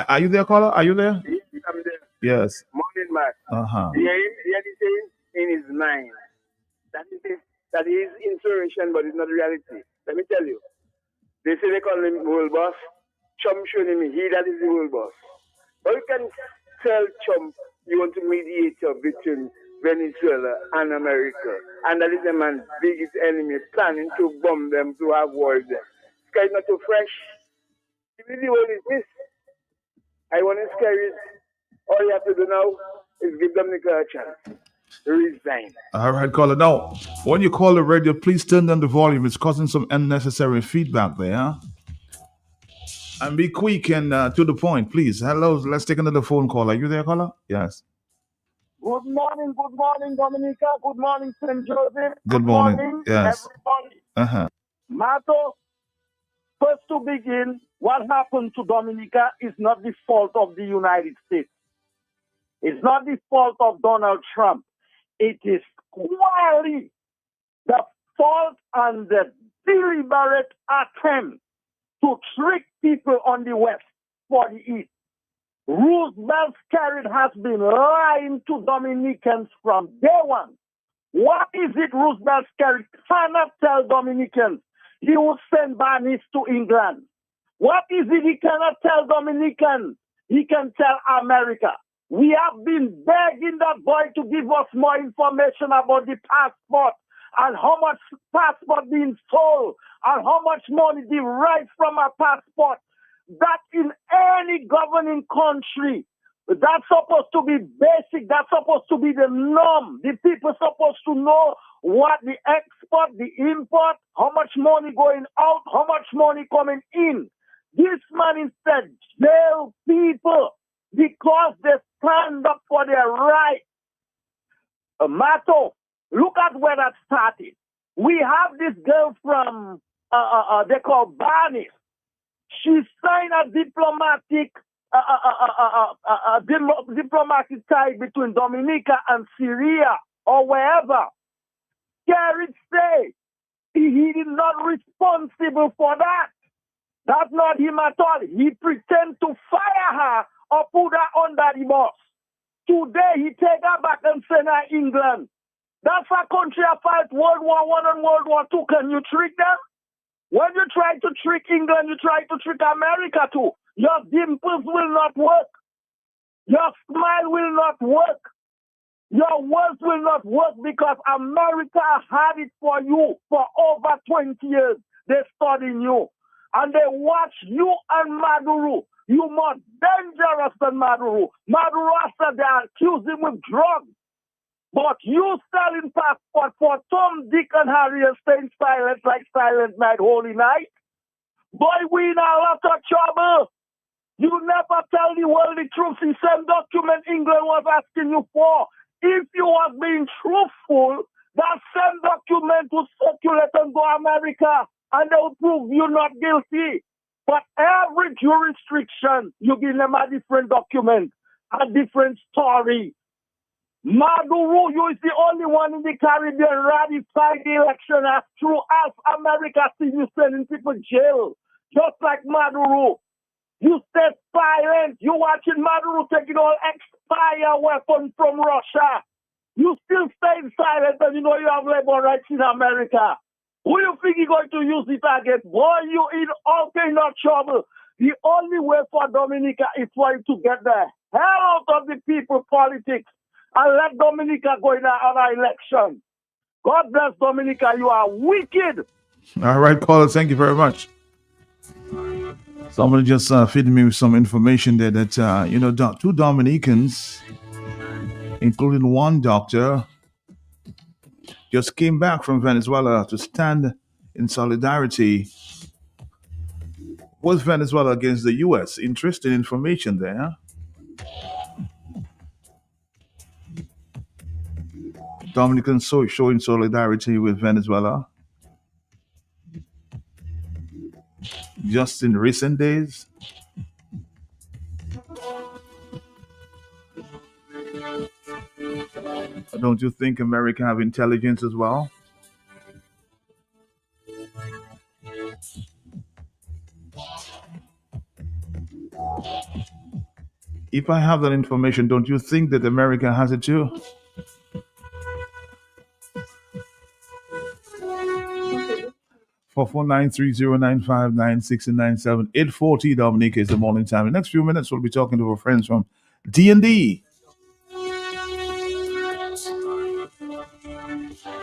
Are you there, caller? Are you there? Yes, I'm there. Yes. Morning, Matt. Uh-huh. Here he's saying in his mind that that is inspiration, but it's not reality. Let me tell you. They say they call him world boss. Trump showing him he that is the world boss. But you can tell Trump you want to mediate between Venezuela and America. And that is the man's biggest enemy, planning to bomb them to have war with them. Sky not too fresh. The really what is this? I want to scare it. All you have to do now is give them the chance. Resign. All right, caller. Now, when you call the radio, please turn down the volume. It's causing some unnecessary feedback there. Huh? And be quick and to the point, please. Hello, let's take another phone call. Are you there, caller? Yes. Good morning, Dominica. Good morning, St. Joseph. Good morning. Yes. Everybody. Uh-huh. Mato, first to begin, what happened to Dominica is not the fault of the United States. It's not the fault of Donald Trump. It is squarely the fault and the deliberate attempt to trick people on the West for the East. Roosevelt Skerrit has been lying to Dominicans from day one. What is it Roosevelt Skerrit cannot tell Dominicans? He will send Barnes to England. What is it he cannot tell Dominicans? He can tell America. We have been begging that boy to give us more information about the passport and how much passport being sold and how much money derived from a passport. That in any governing country, that's supposed to be basic. That's supposed to be the norm. The people supposed to know what the export, the import, how much money going out, how much money coming in. This man instead jail people because they stand up for their right. Mato, look at where that started. We have this girl from, they call Barnes. She signed a diplomatic tie between Dominica and Syria or wherever. Skerrit say he is not responsible for that. That's not him at all. He pretends to fire her or put her under the bus. Today he take her back and send her England. That's a country that fight World War I and World War II. Can you trick them? When you try to trick England, you try to trick America too. Your dimples will not work. Your smile will not work. Your words will not work because America had it for you for over 20 years. They studying you. And they watch you and Maduro. You more dangerous than Maduro. Maduro said they accuse him with drugs. But you selling passport for Tom, Dick, and Harry and staying silent like Silent Night, Holy Night. Boy, we in a lot of trouble. You never tell the world the truth. The same document England was asking you for. If you was being truthful, that same document would circulate and go to America, and they would prove you not guilty. But every jurisdiction, you give them a different document, a different story. Maduro, you is the only one in the Caribbean ratified the election as true as America see you sending people jail. Just like Maduro. You stay silent. You watching Maduro taking all expired weapons from Russia. You still stay silent and you know you have labor rights in America. Who you think you're going to use it against? Boy, you in all kind of trouble. The only way for Dominica is for him to get the hell out of the people politics and let Dominica go in an election. God bless Dominica. You are wicked. All right, caller. Thank you very much. Somebody just feeding me with some information there that, two Dominicans, including one doctor, just came back from Venezuela to stand in solidarity with Venezuela against the U.S. Interesting information there. Dominicans showing solidarity with Venezuela just in recent days. Don't you think America have intelligence as well? if I have that information, don't you think that America has it too? 449-3095-96 and 840 Dominique is the morning time. In the next few minutes, we'll be talking to our friends from D&D.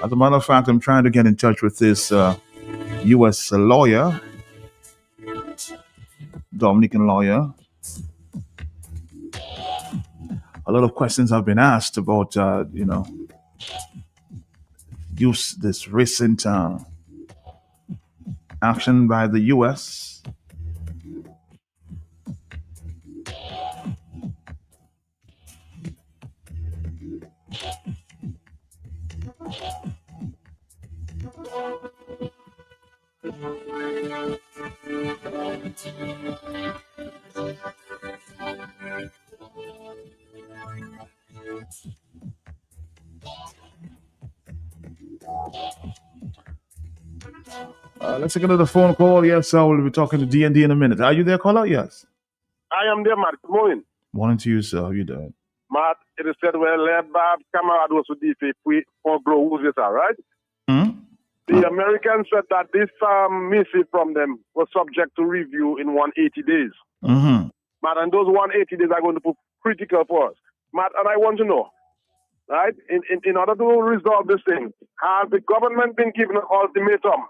As a matter of fact, I'm trying to get in touch with this U.S. lawyer, Dominican lawyer. A lot of questions have been asked about, this recent action by the U.S. Let's take another phone call. Yes, I will be talking to D&D in a minute. Are you there, caller? Yes. I am there, Matt. Good morning. Morning to you, sir. How you doing? Matt, it is said, well, Bob, camarade was with DP, for blow, who's this, all right? Hmm? The Americans said that this missive from them was subject to review in 180 days. Mm-hmm. Matt, and those 180 days are going to be critical for us. Matt, and I want to know, right, in order to resolve this thing, has the government been given an ultimatum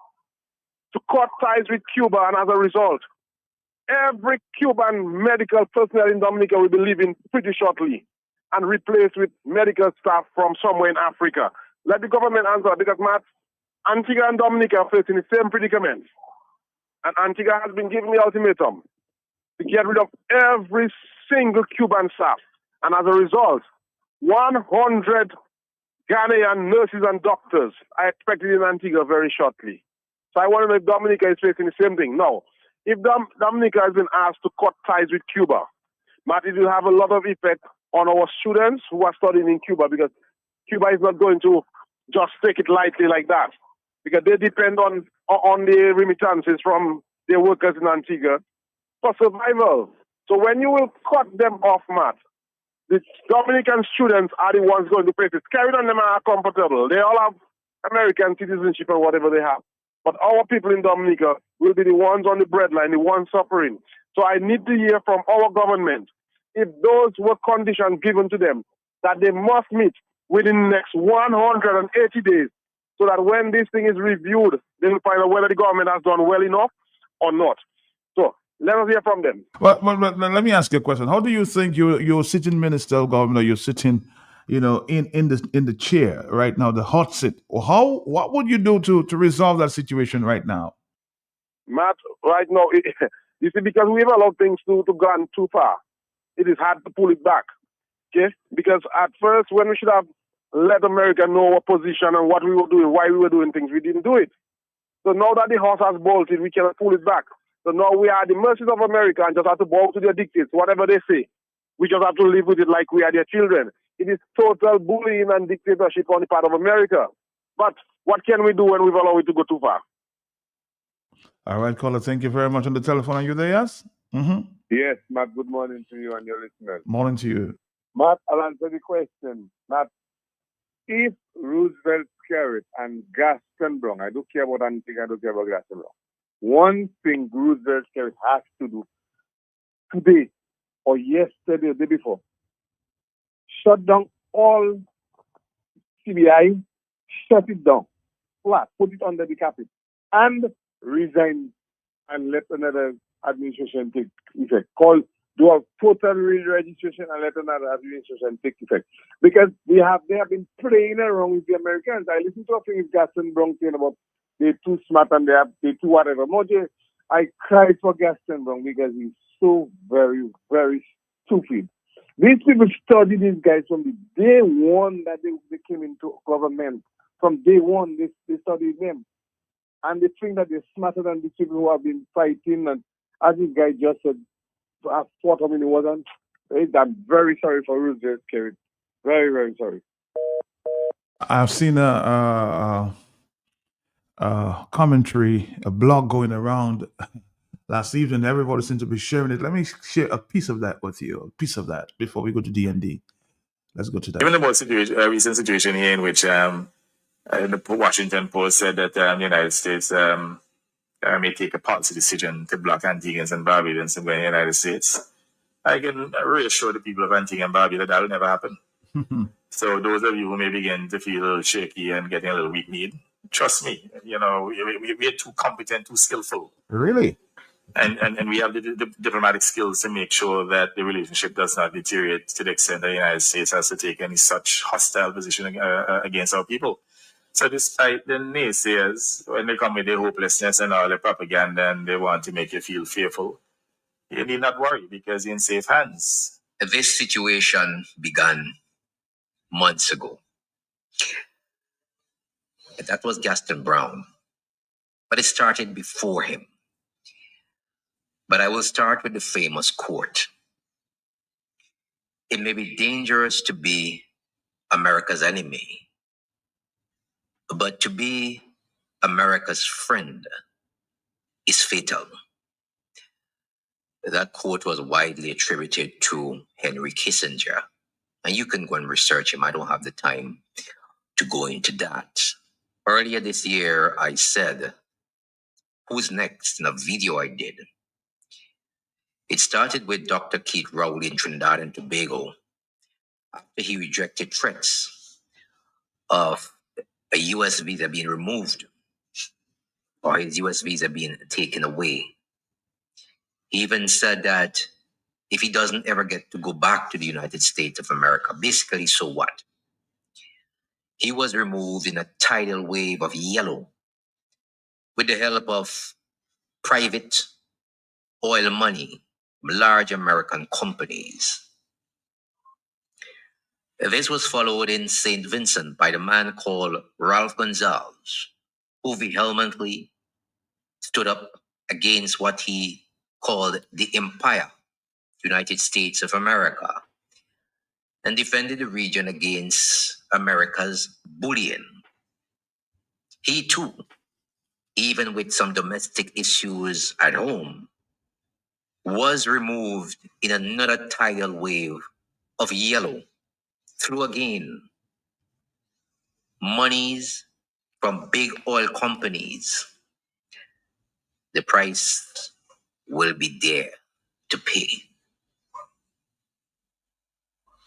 to cut ties with Cuba, and as a result, every Cuban medical personnel in Dominica will be leaving pretty shortly and replaced with medical staff from somewhere in Africa? Let the government answer, because, Matt, Antigua and Dominica are facing the same predicament. And Antigua has been given the ultimatum to get rid of every single Cuban staff. And as a result, 100 Ghanaian nurses and doctors are expected in Antigua very shortly. So I want to know if Dominica is facing the same thing. Now, if Dominica has been asked to cut ties with Cuba, Matt, it will have a lot of effect on our students who are studying in Cuba, because Cuba is not going to just take it lightly like that, because they depend on the remittances from their workers in Antigua for survival. So when you will cut them off, Matt, the Dominican students are the ones going to face it. Carrying on them are comfortable. They all have American citizenship or whatever they have. But our people in Dominica will be the ones on the breadline, the ones suffering. So I need to hear from our government if those were conditions given to them that they must meet within the next 180 days, so that when this thing is reviewed, they will find out whether the government has done well enough or not. So let us hear from them. Well, let me ask you a question. How do you think you're sitting minister of government, you're sitting, in the chair right now, the hot seat? What would you do to resolve that situation right now? Matt, right now, you see, because we've allowed things to go too far, it is hard to pull it back. Okay? Because at first, when we should have let America know our position and what we were doing, why we were doing things, we didn't do it. So now that the horse has bolted, we cannot pull it back. So now we are at the mercies of America and just have to bow to their dictates, whatever they say. We just have to live with it like we are their children. It is total bullying and dictatorship on the part of America. But what can we do when we've allowed it to go too far? All right, caller, thank you very much on the telephone. Are you there, yes? Mm-hmm. Yes, Matt, good morning to you and your listeners. Morning to you. Matt, I'll answer the question. Matt, if Roosevelt Skerrit and Gaston Brown, I don't care about Antigua, I don't care about Gaston Brown, one thing Roosevelt Skerrit has to do today or yesterday or the day before, shut down all CBI, shut it down, flat, put it under the carpet, and resign and let another administration take effect. Do a total re-registration and let another administration take effect. Because they have been playing around with the Americans. I listened to a thing with Gaston Brown saying about they're too smart and they're too whatever. Moje, I cried for Gaston Brown because he's so very, very stupid. These people studied these guys from the day one that they came into government. From day one, they studied them. And they think that they're smarter than these people who have been fighting. And as this guy just said, I fought him and he wasn't. I'm very sorry for Roosevelt Skerrit. Very, very sorry. I've seen a commentary, a blog going around last evening. Everybody seemed to be sharing it. Let me share a piece of that with you. A piece of that before we go to DND. Let's go to that. Given the most recent situation here in which the Washington Post said that the United States may take a policy decision to block Antiguans and Barbadians from going to the United States, I can reassure the people of Antigua and Barbuda that will never happen. So those of you who may begin to feel a little shaky and getting a little weak-kneed, trust me, we are too competent, too skillful. Really? And we have the diplomatic skills to make sure that the relationship does not deteriorate to the extent that the United States has to take any such hostile position against our people. So despite the naysayers, when they come with their hopelessness and all the propaganda and they want to make you feel fearful, you need not worry because you're in safe hands. This situation began months ago. That was Gaston Brown. But it started before him. But I will start with the famous quote. It may be dangerous to be America's enemy, but to be America's friend is fatal. That quote was widely attributed to Henry Kissinger. And you can go and research him. I don't have the time to go into that. Earlier this year, I said, who's next? In a video I did. It started with Dr. Keith Rowley in Trinidad and Tobago after he rejected threats of a U.S. visa being removed or his U.S. visa being taken away. He even said that if he doesn't ever get to go back to the United States of America, basically, so what? He was removed in a tidal wave of yellow with the help of private oil money, large American companies. This was followed in St. Vincent by the man called Ralph Gonzalez, who vehemently stood up against what he called the Empire, United States of America, and defended the region against America's bullying. He too, even with some domestic issues at home, was removed in another tidal wave of yellow through again monies from big oil companies. The price will be there to pay.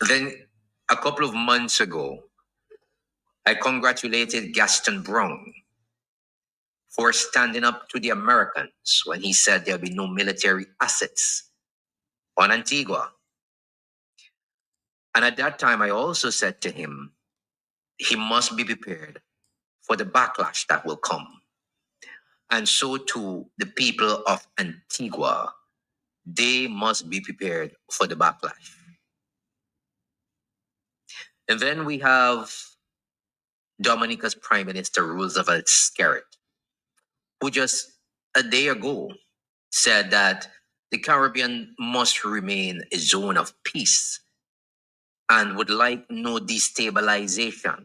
Then a couple of months ago, I congratulated Gaston Brown for standing up to the Americans when he said there'll be no military assets on Antigua. And at that time, I also said to him, he must be prepared for the backlash that will come. And so too, the people of Antigua, they must be prepared for the backlash. And then we have Dominica's Prime Minister Roosevelt Skerrit, who just a day ago said that the Caribbean must remain a zone of peace and would like no destabilization,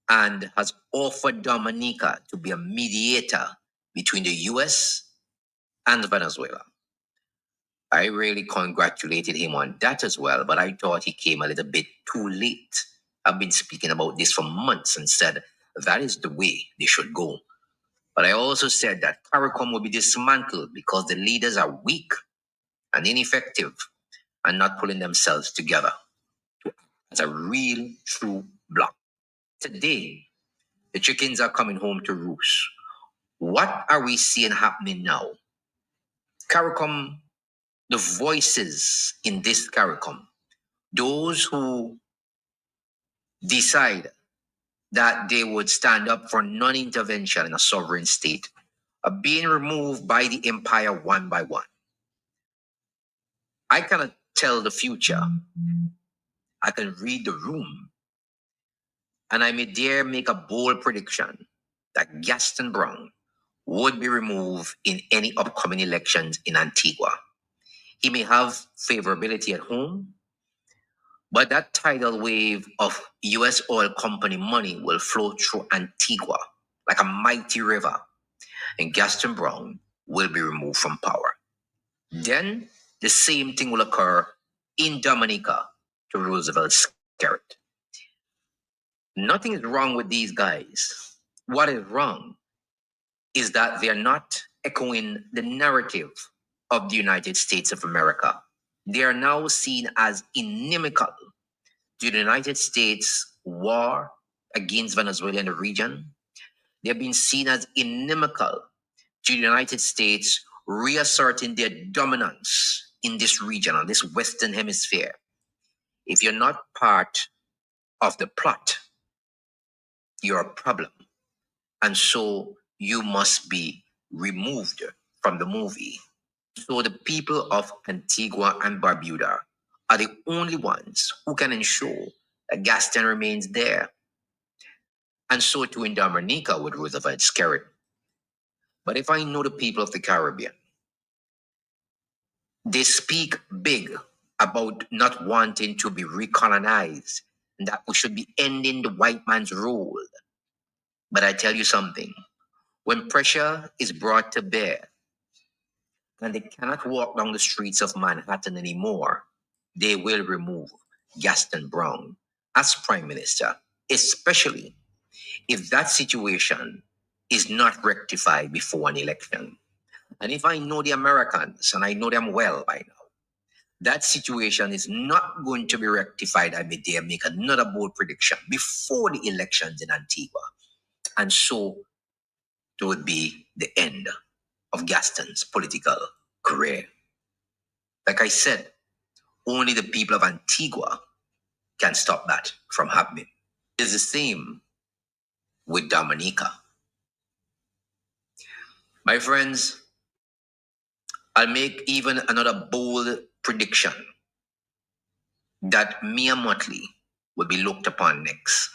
and has offered Dominica to be a mediator between the U.S. and Venezuela. I really congratulated him on that as well, but I thought he came a little bit too late. I've been speaking about this for months and said that is the way they should go. But I also said that CARICOM will be dismantled because the leaders are weak and ineffective and not pulling themselves together as a real, true bloc. Today, the chickens are coming home to roost. What are we seeing happening now? CARICOM, the voices in this CARICOM, those who decide that they would stand up for non-intervention in a sovereign state, are being removed by the empire one by one. I cannot tell the future. I can read the room. And I may dare make a bold prediction that Gaston Brown would be removed in any upcoming elections in Antigua. He may have favorability at home, but that tidal wave of U.S. oil company money will flow through Antigua like a mighty river. And Gaston Brown will be removed from power. Then the same thing will occur in Dominica to Roosevelt's Skerrit. Nothing is wrong with these guys. What is wrong is that they are not echoing the narrative of the United States of America. They are now seen as inimical to the United States war against Venezuela in the region. They have been seen as inimical to the United States reasserting their dominance in this region, on this Western Hemisphere. If you're not part of the plot, you're a problem. And so you must be removed from the movie. So the people of Antigua and Barbuda are the only ones who can ensure that Gaston remains there. And so too in Dominica with Roosevelt Skerrit. But if I know the people of the Caribbean, they speak big about not wanting to be recolonized and that we should be ending the white man's rule. But I tell you something, when pressure is brought to bear and they cannot walk down the streets of Manhattan anymore, they will remove Gaston Brown as Prime Minister, especially if that situation is not rectified before an election. And if I know the Americans, and I know them well by now, that situation is not going to be rectified. I may dare make another bold prediction before the elections in Antigua. And so it would be the end of Gaston's political career. Like I said, only the people of Antigua can stop that from happening. It's the same with Dominica. My friends, I'll make even another bold prediction that Mia Mottley will be looked upon next.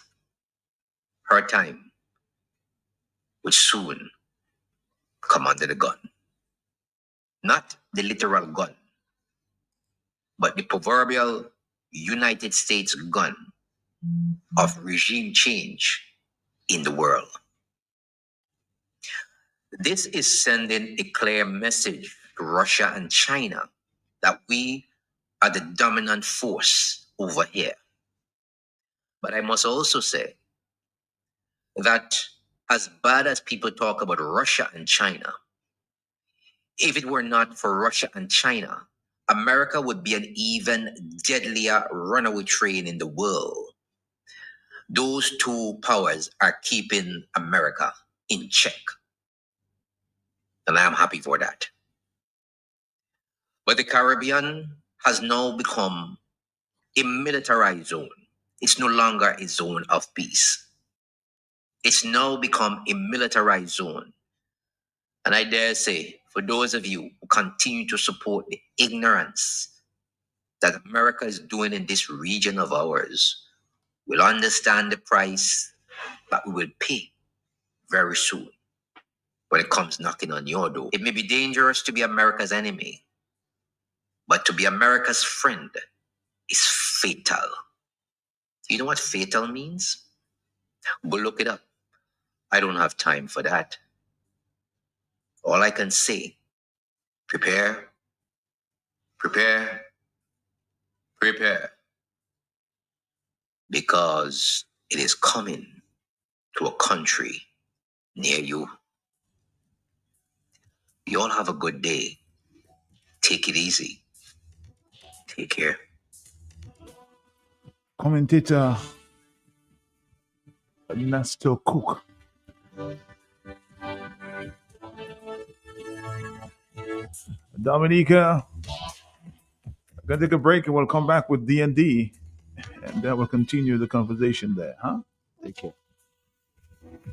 Her time will soon come under the gun. Not the literal gun, but the proverbial United States gun of regime change in the world. This is sending a clear message to Russia and China that we are the dominant force over here. But I must also say that as bad as people talk about Russia and China, if it were not for Russia and China, America would be an even deadlier runaway train in the world. Those two powers are keeping America in check. And I am happy for that. But the Caribbean has now become a militarized zone. It's no longer a zone of peace. It's now become a militarized zone. And I dare say, for those of you who continue to support the ignorance that America is doing in this region of ours, will understand the price that we will pay very soon when it comes knocking on your door. It may be dangerous to be America's enemy, but to be America's friend is fatal. You know what fatal means? Go look it up. I don't have time for that. All I can say, prepare, prepare, prepare. Because it is coming to a country near you. You all have a good day. Take it easy. Take care. Commentator Nestor Cook. Dominica, I'm going to take a break and we'll come back with D&D and then we'll continue the conversation there, huh? Take care.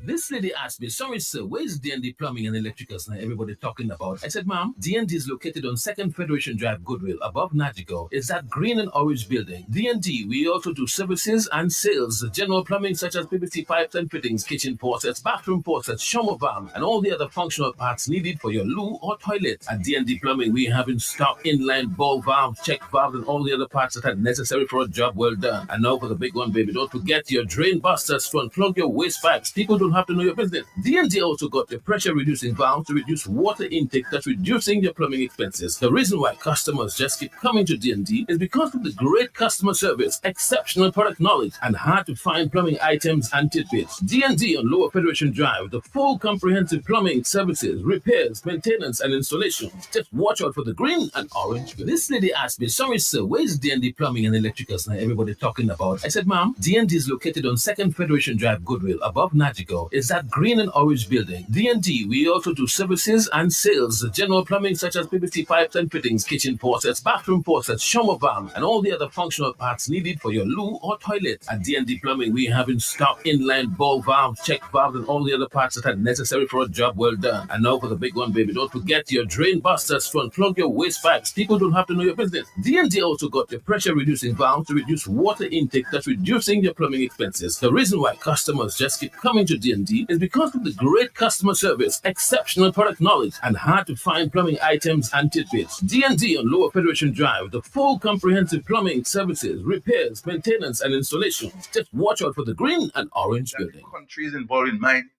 This lady asked me, sorry sir, where's D&D Plumbing and Electricals now everybody talking about? I said, ma'am, D&D is located on 2nd Federation Drive, Goodwill, above Nagigo. It's that green and orange building. D&D, we also do services and sales, general plumbing such as PVC pipes and fittings, kitchen faucets, bathroom faucets, shower valve, and all the other functional parts needed for your loo or toilet. At D&D Plumbing, we have in stock inline ball valve, check valve, and all the other parts that are necessary for a job well done. And now for the big one, baby, don't forget your drain busters to unplug your waste pipes. People don't don't have to know your business. D&D also got the pressure-reducing valve to reduce water intake, thus reducing your plumbing expenses. The reason why customers just keep coming to D&D is because of the great customer service, exceptional product knowledge, and hard-to-find plumbing items and tidbits. D&D on Lower Federation Drive, the full comprehensive plumbing services, repairs, maintenance, and installation. Just watch out for the green and orange. This lady asked me, sorry sir, where's D&D Plumbing and Electricals now everybody talking about? I said, ma'am, D&D is located on 2nd Federation Drive, Goodwill, above Nagigo. It's that green and orange building. D&D, we also do services and sales, general plumbing such as PVC pipes and fittings, kitchen faucets, bathroom faucets, shower valves, and all the other functional parts needed for your loo or toilet. At D&D Plumbing, we have in stock inline ball valves, check valves, and all the other parts that are necessary for a job well done. And now for the big one, baby, don't forget your drain busters to unplug your waste pipes. People don't have to know your business. D&D also got the pressure-reducing valve to reduce water intake, thus reducing your plumbing expenses. The reason why customers just keep coming to D&D is because of the great customer service, exceptional product knowledge, and hard-to-find plumbing items and tidbits. D&D on Lower Federation Drive, the full comprehensive plumbing services, repairs, maintenance, and installation. Just watch out for the green and orange building. Countries involved in mining.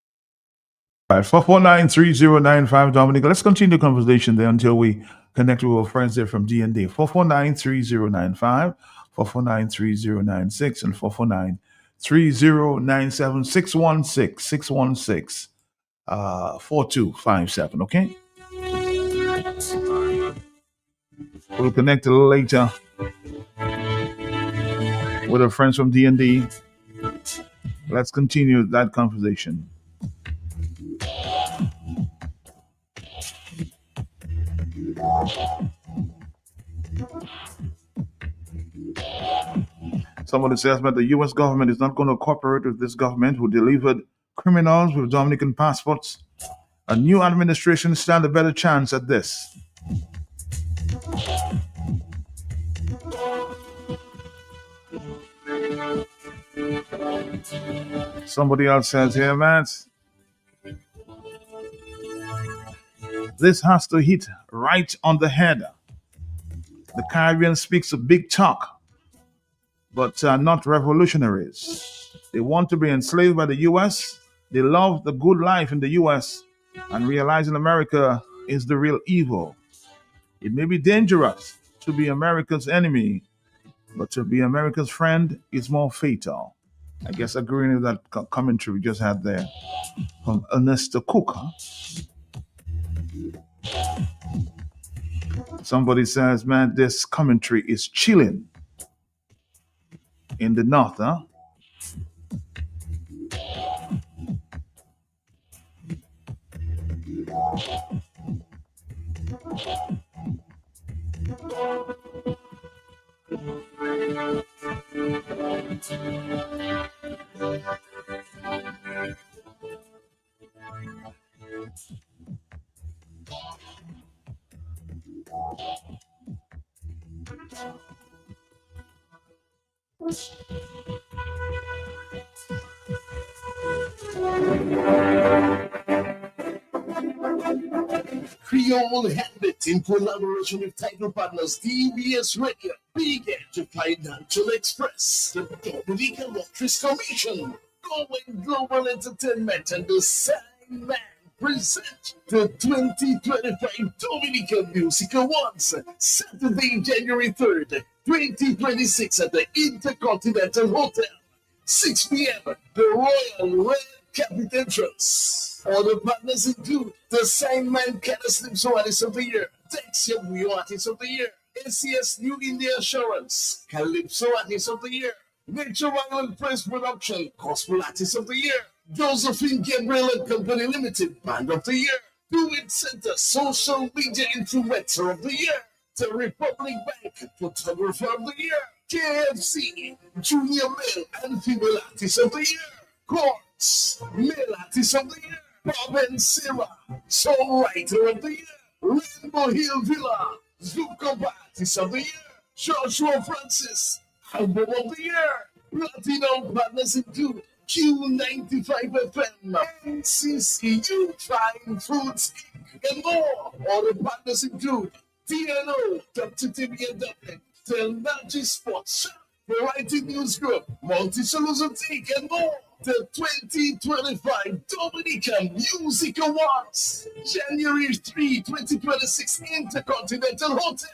All right, 449-3095, Dominic. Let's continue the conversation there until we connect with our friends there from D&D. 449-3095, 449-3096, and 449-3097, 616-616-4257, okay? We'll connect a little later with our friends from D&D. Let's continue that conversation. Somebody says that the U.S. government is not going to cooperate with this government who delivered criminals with Dominican passports. A new administration stand a better chance at this. Somebody else says here, Matt, this has to hit right on the head. The Caribbean speaks a big talk, but not revolutionaries. They want to be enslaved by the U.S. They love the good life in the U.S. and realizing America is the real evil. It may be dangerous to be America's enemy, but to be America's friend is more fatal. I guess agreeing with that commentary we just had there from Ernesto Cook. Huh? Somebody says, man, this commentary is chilling in the north, huh? Creole Habit in collaboration with title partners TBS Radio began to Financial Express, the Dominican Lotteries Commission, Going Global Entertainment, and the Sandman present the 2025 Dominican Music Awards, Saturday, January 3rd, 2026 at the Intercontinental Hotel, 6 p.m. The Royal Red Carpet entrance. Other partners include the Sandman Calypso Artist of the Year, Texia New Artist of the Year, ACS New India Assurance, Calypso Artist of the Year, Nature Island Press Production, Gospel Artist of the Year, Josephine Gabriel and Company Limited Band of the Year, Do It Center Social Media Influencer of the Year, the Republic Bank Photographer of the Year, KFC Junior Male and Female Artist of the Year, Courts Male Artist of the Year, Bob and Sarah Songwriter of the Year, Rainbow Hill Villa Zuko Artist of the Year, Joshua Francis Album of the Year. Platinum partners include Q95 FM, NCCU Fine Foods Inc., and more. Other partners include TNO, Dr. TV and Dublin, Telnaji Sports, Variety News Group, Multi Solutions Inc., and more. The 2025 Dominican Music Awards, January 3, 2026, Intercontinental Hotel.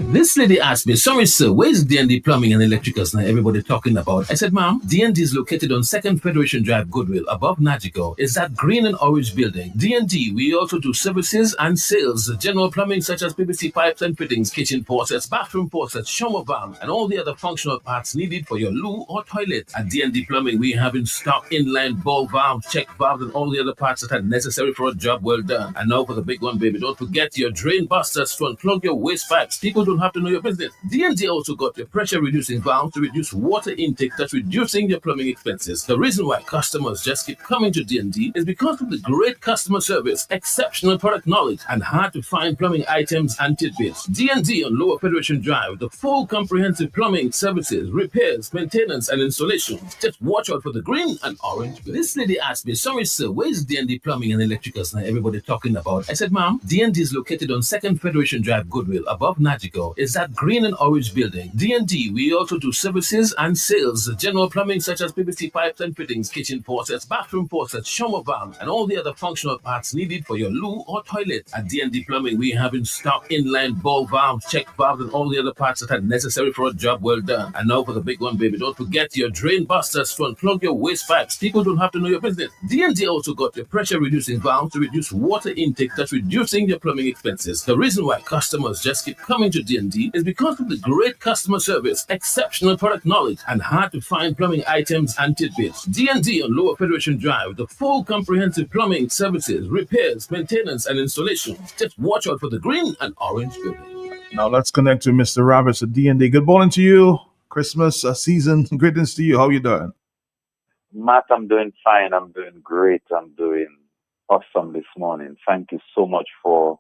This lady asked me, sorry sir, where's D&D Plumbing and Electricals now everybody talking about? I said, ma'am, D&D is located on 2nd Federation Drive, Goodwill, above Nagico. It's that green and orange building. D&D, we also do services and sales, general plumbing such as PVC pipes and fittings, kitchen faucets, bathroom faucets, shower valves, and all the other functional parts needed for your loo or toilet. At D&D Plumbing, we have in stock inline ball valves, check valves, and all the other parts that are necessary for a job well done. And now for the big one, baby, don't forget your drain busters to unplug your waste pipes. People don't have to know your business. D&D also got your pressure reducing valve to reduce water intake, thus reducing your plumbing expenses. The reason why customers just keep coming to D&D is because of the great customer service, exceptional product knowledge, and hard to find plumbing items and tidbits. D&D on Lower Federation Drive, the full comprehensive plumbing services, repairs, maintenance, and installation. Just watch out for the green and orange. This lady asked me, sorry sir, where's D&D Plumbing and Electricals now everybody talking about? I said, ma'am, D&D is located on 2nd Federation Drive, Goodwill, above Nagico. It's that green and orange building. D&D, we also do services and sales, general plumbing such as PVC pipes and fittings, kitchen faucets, bathroom faucets, shower valves, and all the other functional parts needed for your loo or toilet. At D&D Plumbing, we have in stock inline ball valves, check valves, and all the other parts that are necessary for a job well done. And now for the big one, baby, don't forget your drain busters to unplug your waste pipes. People don't have to know your business. D&D also got your pressure reducing valve to reduce water intake, thus reducing your plumbing expenses. The reason why customers just keep coming to D&D is because of the great customer service, exceptional product knowledge, and hard to find plumbing items and tidbits. D&D on Lower Federation Drive, the full comprehensive plumbing services, repairs, maintenance, and installation. Just watch out for the green and orange building. Now let's connect to Mr. Roberts at D&D. Good morning to you. Christmas season. Greetings to you. How you doing? Matt, I'm doing fine. I'm doing great. I'm doing awesome this morning. Thank you so much for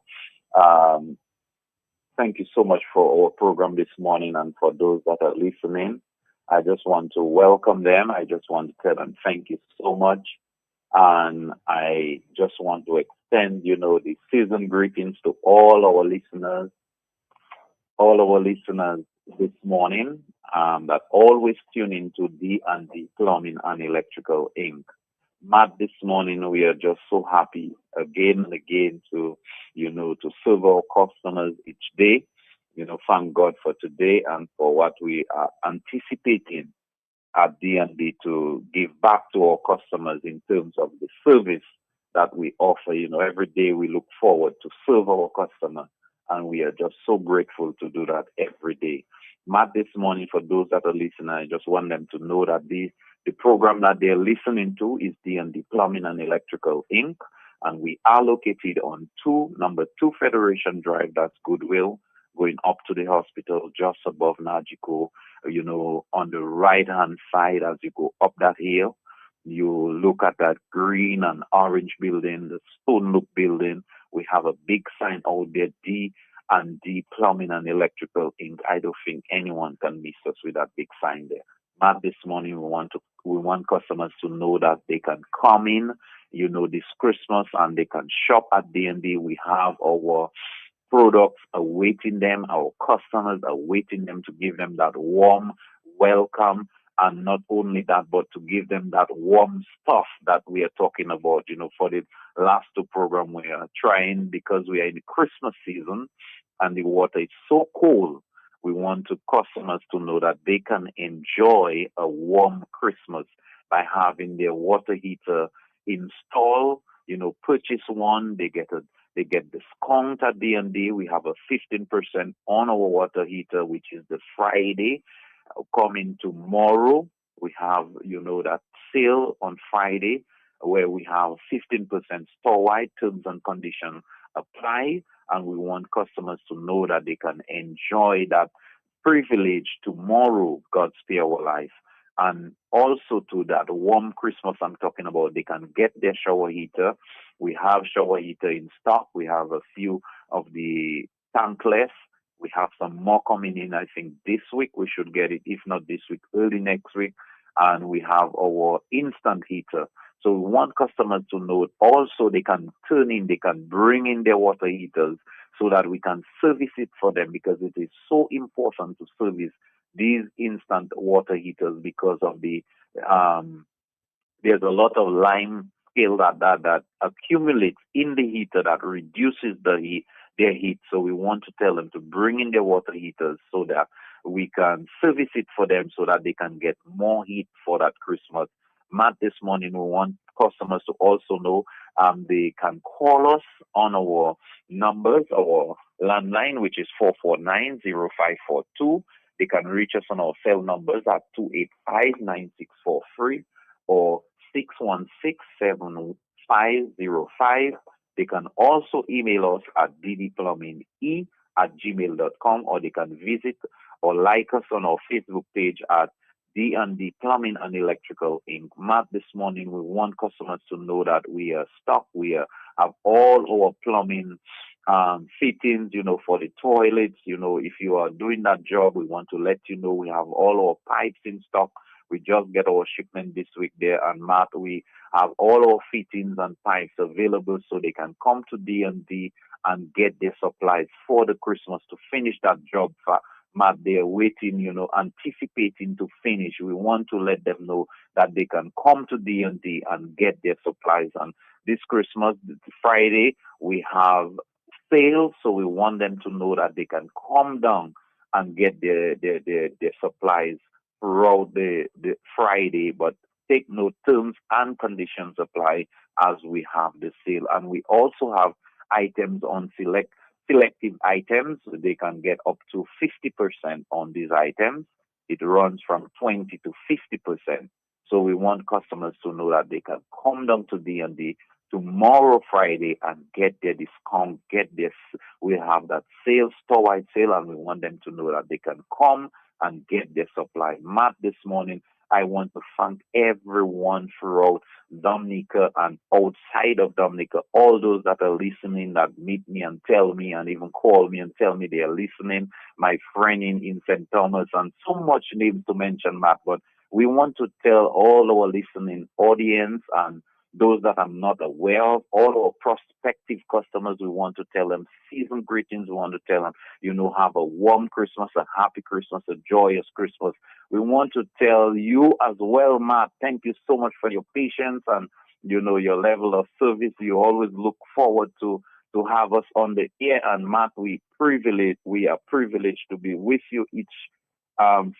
our program this morning, and for those that are listening. I just want to welcome them. I just want to tell them thank you so much. And I just want to extend, the season greetings to all our listeners this morning that always tune into D&D Plumbing and Electrical Inc. Matt, this morning we are just so happy again and again to serve our customers each day. Thank God for today and for what we are anticipating at D&D to give back to our customers in terms of the service that we offer. Every day we look forward to serve our customers, and we are just so grateful to do that every day. Matt, this morning, for those that are listening, I just want them to know that the program that they're listening to is D&D Plumbing and Electrical Inc., and we are located on number 2 Federation Drive, that's Goodwill, going up to the hospital just above Nagico. On the right-hand side as you go up that hill, you look at that green and orange building, the stone look building. We have a big sign out there, D&D Plumbing and Electrical Inc. I don't think anyone can miss us with that big sign there. Matt, this morning we want customers to know that they can come in, this Christmas, and they can shop at D&D. We have our products awaiting them. Our customers are waiting them to give them that warm welcome. And not only that, but to give them that warm stuff that we are talking about. For the last 2 programs, we are trying, because we are in the Christmas season and the water is so cold, we want customers to know that they can enjoy a warm Christmas by having their water heater, install, purchase one, they get discount at D&D. We have a 15% on our water heater, which is the Friday coming tomorrow. We have, that sale on Friday where we have 15% store-wide. Terms and conditions apply, and we want customers to know that they can enjoy that privilege tomorrow, God spare our life. And also to that warm Christmas I'm talking about, they can get their shower heater. We have shower heater in stock. We have a few of the tankless. We have some more coming in, I think, this week. We should get it, if not this week, early next week. And we have our instant heater. So we want customers to know also they can they can bring in their water heaters so that we can service it for them, because it is so important to service these instant water heaters because of the there's a lot of lime scale that accumulates in the heater that reduces their heat. So we want to tell them to bring in their water heaters so that we can service it for them so that they can get more heat for that Christmas. Matt, this morning we want customers to also know they can call us on our numbers, our landline, which is 449-0542. They can reach us on our cell numbers at 285-9643 or 616-7505. They can also email us at ddplumbinge@gmail.com, or they can visit or like us on our Facebook page at D&D Plumbing and Electrical Inc. Matt, this morning we want customers to know that we are stocked. We have all our plumbing fittings, for the toilets. If you are doing that job, we want to let you know we have all our pipes in stock. We just get our shipment this week there, and Matt, we have all our fittings and pipes available so they can come to D&D and get their supplies for the Christmas to finish that job. Matt, they're waiting, anticipating to finish. We want to let them know that they can come to D&D and get their supplies. And this Christmas, Friday, we have sales, so we want them to know that they can come down and get their supplies throughout the Friday. But take note, terms and conditions apply as we have the sale. And we also have items on selective items. They can get up to 50% on these items. It runs from 20 to 50%. So we want customers to know that they can come down to D&D tomorrow, Friday, and get their discount, we have that sale, store-wide sale, and we want them to know that they can come and get their supply. Matt, this morning, I want to thank everyone throughout Dominica and outside of Dominica, all those that are listening, that meet me and tell me and even call me and tell me they are listening, my friend in St. Thomas, and so much names to mention, Matt, but we want to tell all our listening audience and those that I'm not aware of, all our prospective customers, we want to tell them season greetings. We want to tell them, have a warm Christmas, a happy Christmas, a joyous Christmas. We want to tell you as well, Matt, thank you so much for your patience and, your level of service. You always look forward to have us on the air. And Matt, we are privileged to be with you each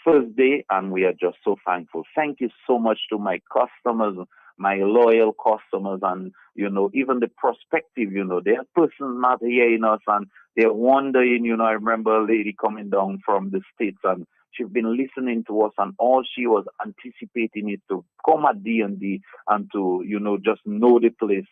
Thursday, and we are just so thankful. Thank you so much to my customers, my loyal customers, and even the prospective, there are persons not hearing us and they're wondering, I remember a lady coming down from the States and she's been listening to us, and all she was anticipating is to come at D&D and to, just know the place,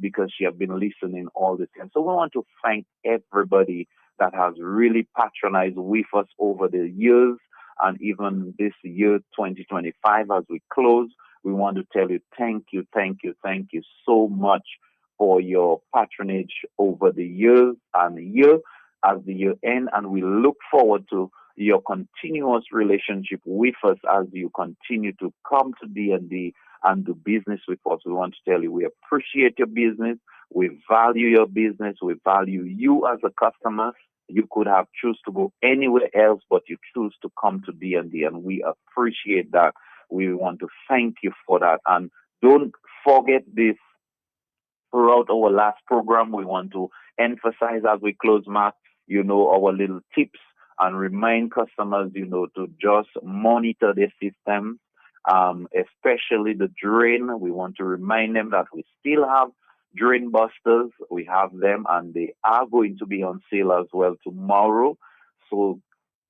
because she has been listening all the time. So we want to thank everybody that has really patronized with us over the years, and even this year, 2025, as we close. We want to tell you thank you so much for your patronage over the years and year as the year ends, and we look forward to your continuous relationship with us as you continue to come to D&D and do business with us. We want to tell you we appreciate your business, we value your business, we value you as a customer. You could have choose to go anywhere else, but you choose to come to D&D, and we appreciate that. We want to thank you for that. And don't forget this. Throughout our last program, we want to emphasize as we close, Mark, our little tips and remind customers, to just monitor their systems especially the drain. We want to remind them that we still have drain busters. We have them, and they are going to be on sale as well tomorrow. So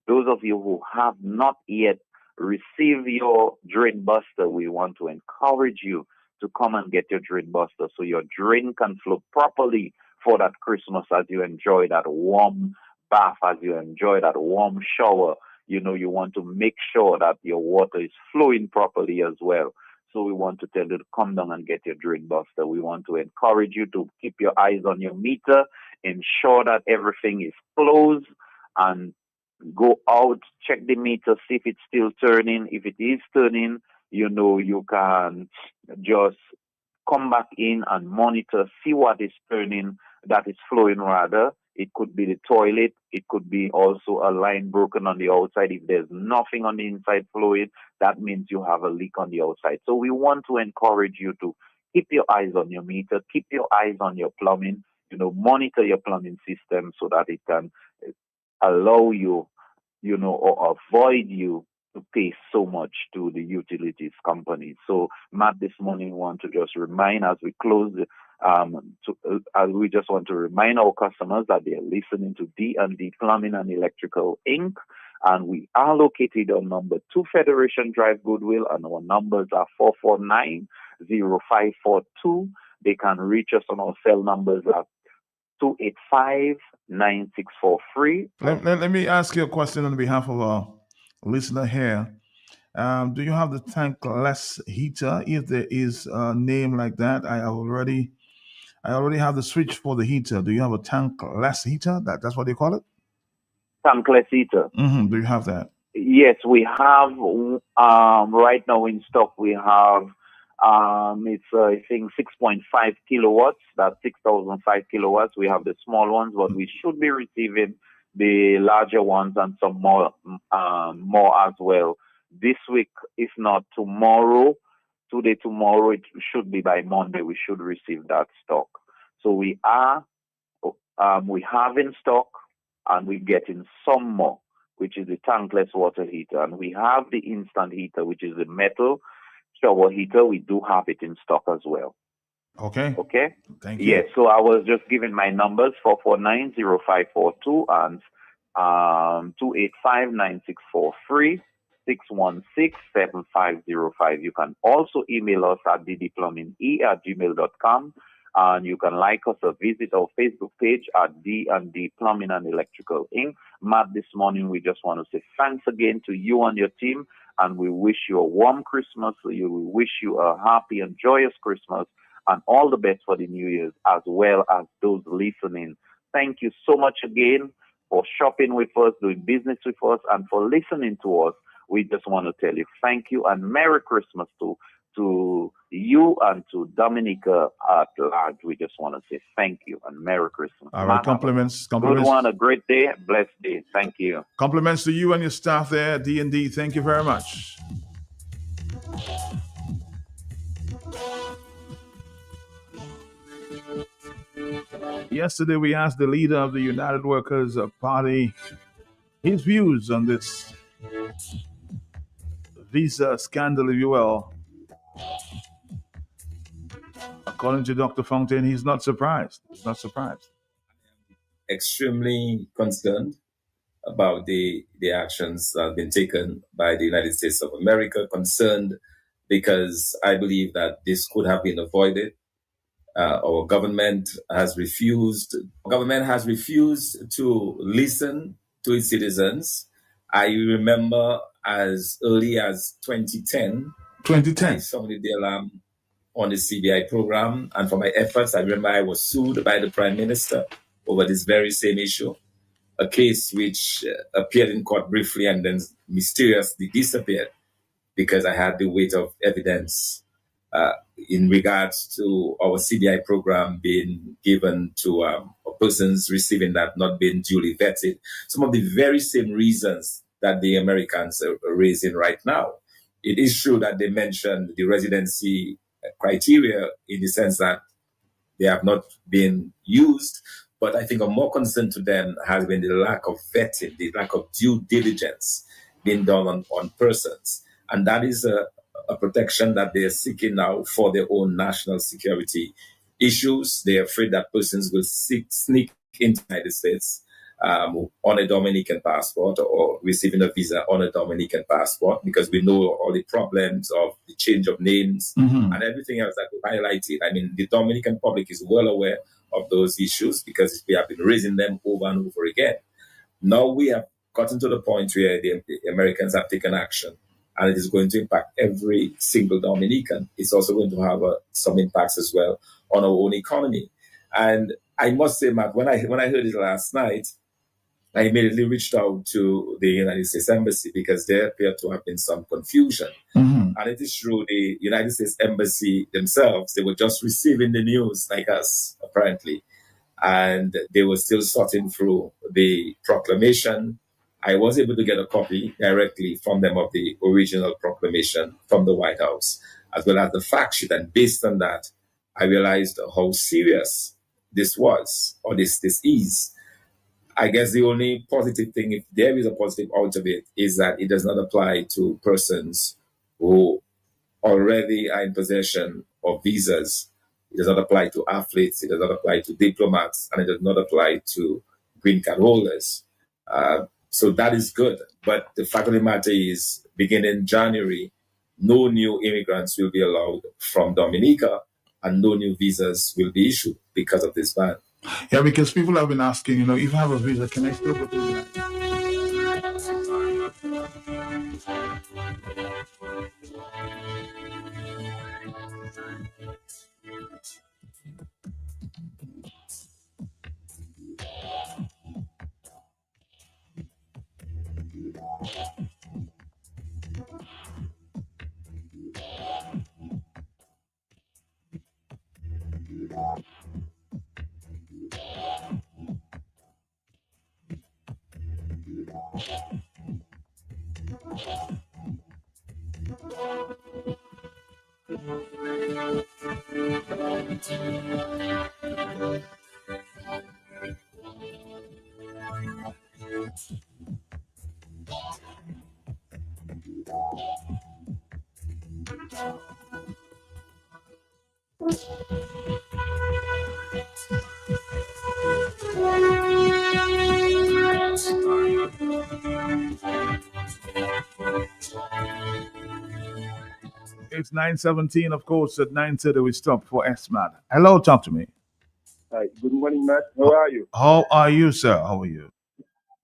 those of you who have not yet received your drain buster, we want to encourage you to come and get your drain buster so your drain can flow properly for that Christmas as you enjoy that warm bath, as you enjoy that warm shower. You know, you want to make sure that your water is flowing properly as well. So we want to tell you to come down and get your drain buster. We want to encourage you to keep your eyes on your meter, ensure that everything is closed, and go out, check the meter, see if it's still turning. If it is turning, you know, you can just come back in and monitor, see what is turning, that is flowing rather. It could be the toilet. It could be also a line broken on the outside. If there's nothing on the inside flowing, that means you have a leak on the outside. So we want to encourage you to keep your eyes on your meter, keep your eyes on your plumbing, you know, monitor your plumbing system so that it can allow you, you know, or avoid you to pay so much to the utilities company. So, Matt, this morning we want to just remind as we close, we just want to remind our customers that they are listening to D&D Plumbing and Electrical Inc. And we are located on number 2 Federation Drive, Goodwill, and our numbers are 449-0542. They can reach us on our cell numbers at 285-9643. Let me ask you a question on behalf of our listener here. Do you have the tankless heater? If there is a name like that, I already have the switch for the heater. Do you have a tankless heater? That's what they call it? Tankless heater. Mm-hmm. Do you have that? Yes, we have. Right now in stock, we have. It's I think 6.5 kilowatts. That's 6,005 kilowatts. We have the small ones, but we should be receiving the larger ones and some more as well this week, if not tomorrow. Tomorrow, it should be by Monday. We should receive that stock. So we have in stock, and we're getting some more, which is the tankless water heater, and we have the instant heater, which is the metal shower heater. We do have it in stock as well. Okay. Thank you. Yes. So I was just giving my numbers 449-0542 and 285-9643. 616-7505. You can also email us at ddplumbinge@gmail.com, and you can like us or visit our Facebook page at D&D Plumbing and Electrical Inc. Matt, this morning we just want to say thanks again to you and your team, and we wish you a warm Christmas. We wish you a happy and joyous Christmas, and all the best for the New Year's, as well as those listening. Thank you so much again for shopping with us, doing business with us, and for listening to us. We just want to tell you thank you and Merry Christmas to you and to Dominica at large. We just want to say thank you and Merry Christmas. All right, compliments. Good one, a great day, blessed day. Thank you. Compliments to you and your staff there at D&D. Thank you very much. Yesterday, we asked the leader of the United Workers Party his views on this visa scandal, if you will. According to Dr. Fontaine, he's not surprised. Extremely concerned about the actions that have been taken by the United States of America. Concerned because I believe that this could have been avoided. Our government has refused to listen to its citizens. I remember as early as 2010, I sounded the alarm on the CBI program, and for my efforts, I remember I was sued by the Prime Minister over this very same issue, a case which appeared in court briefly and then mysteriously disappeared because I had the weight of evidence in regards to our CBI program being given to persons receiving that not being duly vetted. Some of the very same reasons that the Americans are raising right now. It is true that they mentioned the residency criteria in the sense that they have not been used, but I think a more concern to them has been the lack of vetting, the lack of due diligence being done on persons. And that is a a protection that they are seeking now for their own national security issues. They are afraid that persons will sneak into the United States on a Dominican passport or receiving a visa on a Dominican passport, because we know all the problems of the change of names and everything else that we highlighted. I mean, the Dominican public is well aware of those issues because we have been raising them over and over again. Now we have gotten to the point where the Americans have taken action, and it is going to impact every single Dominican. It's also going to have some impacts as well on our own economy. And I must say, Matt, when I heard it last night, I immediately reached out to the United States Embassy because there appeared to have been some confusion. And it is true, the United States Embassy themselves, they were just receiving the news like us, apparently. And they were still sorting through the proclamation. I was able to get a copy directly from them of the original proclamation from the White House, as well as the fact sheet. And based on that, I realized how serious this was, or this is. I guess the only positive thing, if there is a positive out of it, is that it does not apply to persons who already are in possession of visas. It does not apply to athletes, it does not apply to diplomats, and it does not apply to green card holders. So that is good. But the fact of the matter is, beginning January, no new immigrants will be allowed from Dominica, and no new visas will be issued because of this ban. Yeah, because people have been asking, if I have a visa, can I still go to the United States? It's 9:17, of course. At 9:30, we stop for SMAT. Hello, talk to me. Hi, good morning, Matt. How are you? How are you, sir? How are you?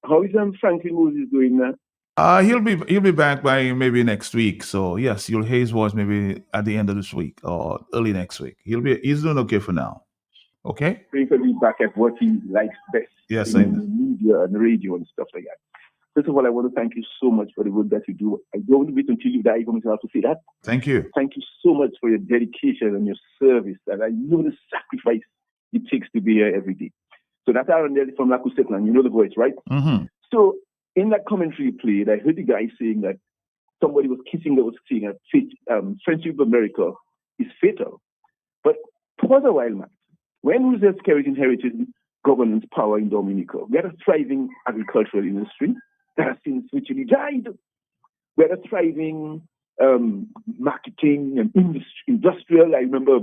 How is Franklin Moses doing now? He'll be back by maybe next week. So yes, you'll hear his voice maybe at the end of this week or early next week. He's doing okay for now. Okay. Praying for me back at what he likes best. Yes, in the media and radio and stuff like that. First of all, I want to thank you so much for the work that you do. I don't wait until you die for me to have to say that. Thank you. Thank you so much for your dedication and your service. And I know the sacrifice it takes to be here every day. So that's Aaron Nelly from Lakusetland. You know the voice, right? Mm-hmm. So in that commentary you played, I heard the guy saying that somebody was kissing that was saying that friendship with America is fatal. But pause a while, Matt. When Roosevelt Skerrit inherited governance power in Dominica, we had a thriving agricultural industry that has since virtually died. We had a thriving marketing and industrial. I remember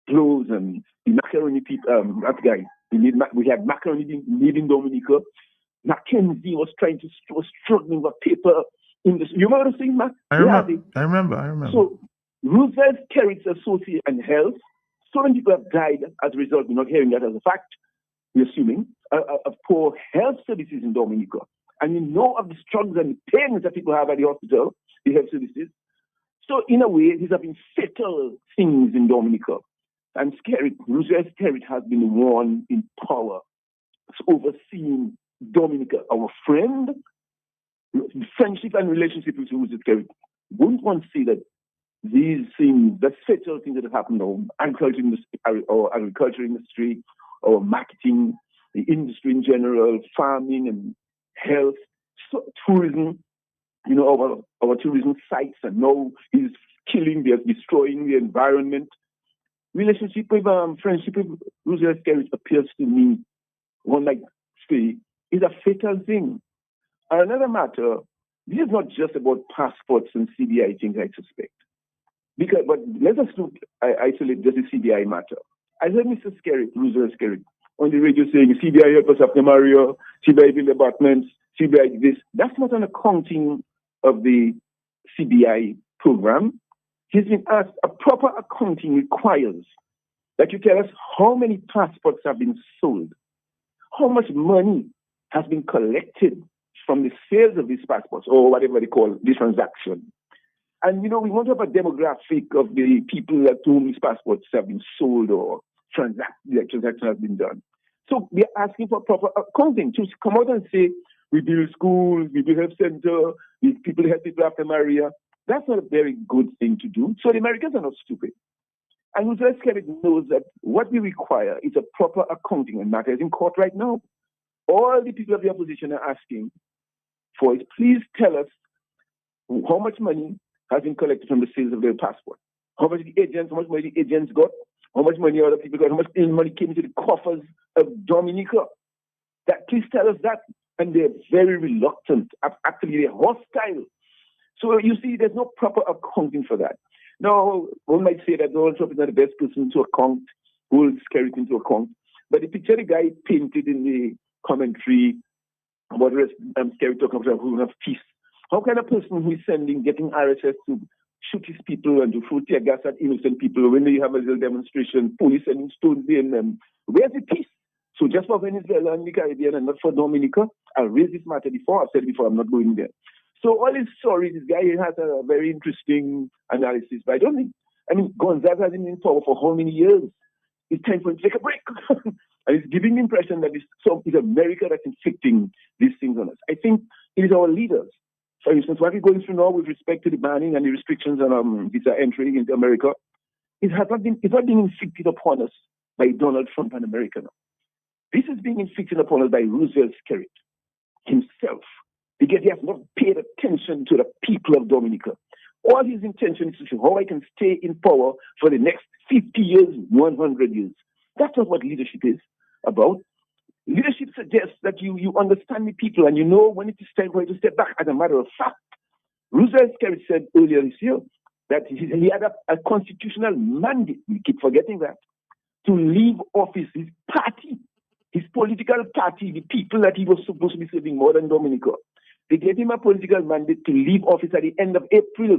clothes and the macaroni people, that guy. We had macaroni made in Dominica. Mackenzie was struggling with paper industry. You remember the thing, Matt? I remember. So Roosevelt Skerrit's associate and health. So many people have died as a result. We're not hearing that as a fact. We're assuming of poor health services in Dominica. And you know of the struggles and pains that people have at the hospital, the health services. So in a way, these have been fatal things in Dominica. And Roosevelt Skerrit has been the one in power, overseeing Dominica. Our friend, friendship and relationship with Roosevelt Skerrit. Wouldn't want to see that these things, the fatal things that have happened, or agriculture industry, or marketing, the industry in general, farming and health, tourism, our tourism sites, and now is destroying the environment. Relationship with friendship with Roosevelt Skerrit appears to me, one might say, is a fatal thing. And another matter, this is not just about passports and CBI things, I suspect. But let us look, isolate just the CBI matter. I heard Mr. Skerritt, Roosevelt Skerritt, on the radio saying, CBI help us after Mario, CBI build apartments, CBI this. That's not an accounting of the CBI program. He's been asked, a proper accounting requires that you tell us how many passports have been sold, how much money has been collected from the sales of these passports, or whatever they call the transaction. And, we want to have a demographic of the people at whom these passports have been sold or the transaction has been done. So we are asking for proper accounting to come out and say, we build schools, we build health center, people help people after Maria. That's not a very good thing to do. So the Americans are not stupid. And Roosevelt Skerritt knows that what we require is a proper accounting, and matter is in court right now. All the people of the opposition are asking for is, please tell us how much money has been collected from the sales of their passport. How much money the agents got, how much money other people got, how much money came into the coffers of Dominica. Please tell us that. And they're very reluctant. Actually, they're hostile. So you see, there's no proper accounting for that. Now, one might say that Donald Trump is not the best person to account, hold Skerritt into account. But the picture the guy painted in the commentary about Skerritt talking about a rule of peace. How can a person who is getting RSS to shoot his people and to throw tear gas at innocent people when you have a little demonstration, police sending stones in them, where's the peace? So just for Venezuela and the Caribbean and not for Dominica, I raised this matter before, I've said it before, I'm not going there. So all his stories, this guy has a very interesting analysis, but I don't think, Gonzaga has been in power for how many years? It's time for him to take a break. And it's giving the impression that it's America that's inflicting these things on us. I think it is our leaders. For instance, what we're going through now with respect to the banning and the restrictions on visa entry into America, it's not being inflicted upon us by Donald Trump and America now. This is being inflicted upon us by Roosevelt Skerritt himself, because he has not paid attention to the people of Dominica. All his intention is to see how I can stay in power for the next 50 years, 100 years. That's not what leadership is about. Leadership suggests that you understand the people and you know when it is time for you to step back. As a matter of fact, Roosevelt Skerritt said earlier this year that he had a constitutional mandate, we keep forgetting that, to leave office. His party, his political party, the people that he was supposed to be serving more than Dominica, they gave him a political mandate to leave office at the end of April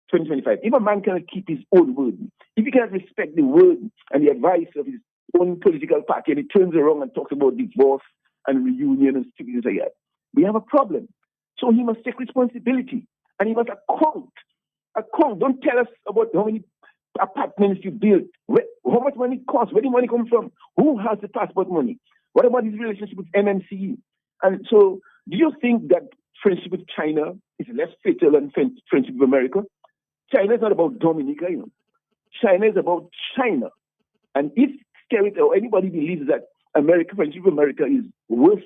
2025. If a man cannot keep his own word, if he cannot respect the word and the advice of his own political party, and he turns around and talks about divorce and reunion and stupid like that, we have a problem. So he must take responsibility and he must account. Don't tell us about how many apartments you built, how much money it costs, where the money comes from, who has the passport money, what about his relationship with MMCE? And so, do you think that friendship with China is less fatal than friendship with America? China is not about Dominica, China is about China. And if Skerritt or anybody believes that friendship with America is worse,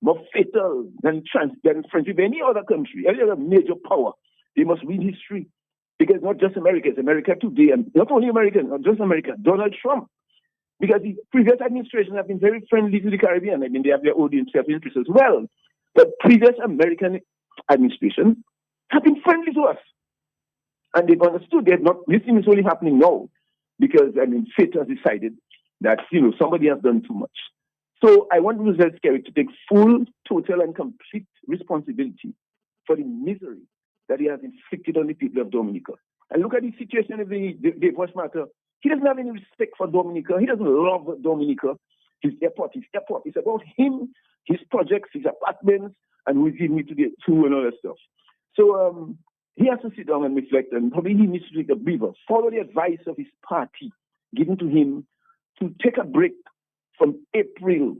more fatal than friendship with any other country, any other major power, they must read history. Because not just America, it's America today, and not only America, not just America, Donald Trump. Because the previous administrations have been very friendly to the Caribbean. They have their own self-interest as well. But previous American administrations have been friendly to us. And they've understood this thing is only happening now because, fate has decided that, somebody has done too much. So I want Roosevelt Skerritt to take full, total, and complete responsibility for the misery that he has inflicted on the people of Dominica. And look at the situation of the divorce matter. He doesn't have any respect for Dominica. He doesn't love Dominica. His airport. It's about him, his projects, his apartments, and who is giving it to the two and all that stuff. So he has to sit down and reflect, and probably he needs to take a breather, follow the advice of his party given to him to take a break from April,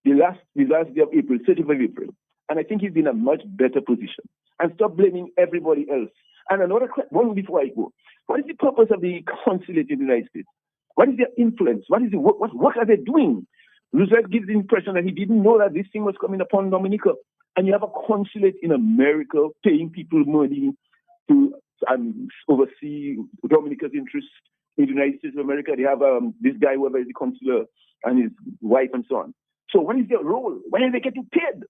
the last day of April, 30th of April. And I think he's in a much better position. And stop blaming everybody else. And another one before I go. What is the purpose of the consulate in the United States? What is their influence? What work are they doing? Roosevelt gives the impression that he didn't know that this thing was coming upon Dominica. And you have a consulate in America paying people money to oversee Dominica's interests in the United States of America. They have this guy, whoever is the consular, and his wife and so on. So what is their role? Why are they getting paid?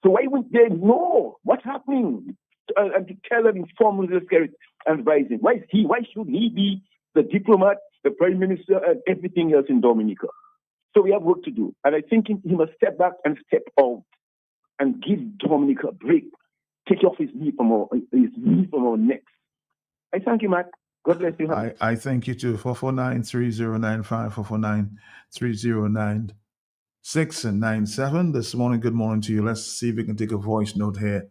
So why wouldn't they know what's happening? And to tell them, inform Roosevelt Skerritt, advising. Why should he be the diplomat, the prime minister, and everything else in Dominica? So we have work to do. And I think he must step back and step out and give Dominica a break. Take off his knee from our necks. I thank you, Matt. God bless you. I thank you too. 449-3095, 449-3096-97. This morning, good morning to you. Let's see if we can take a voice note here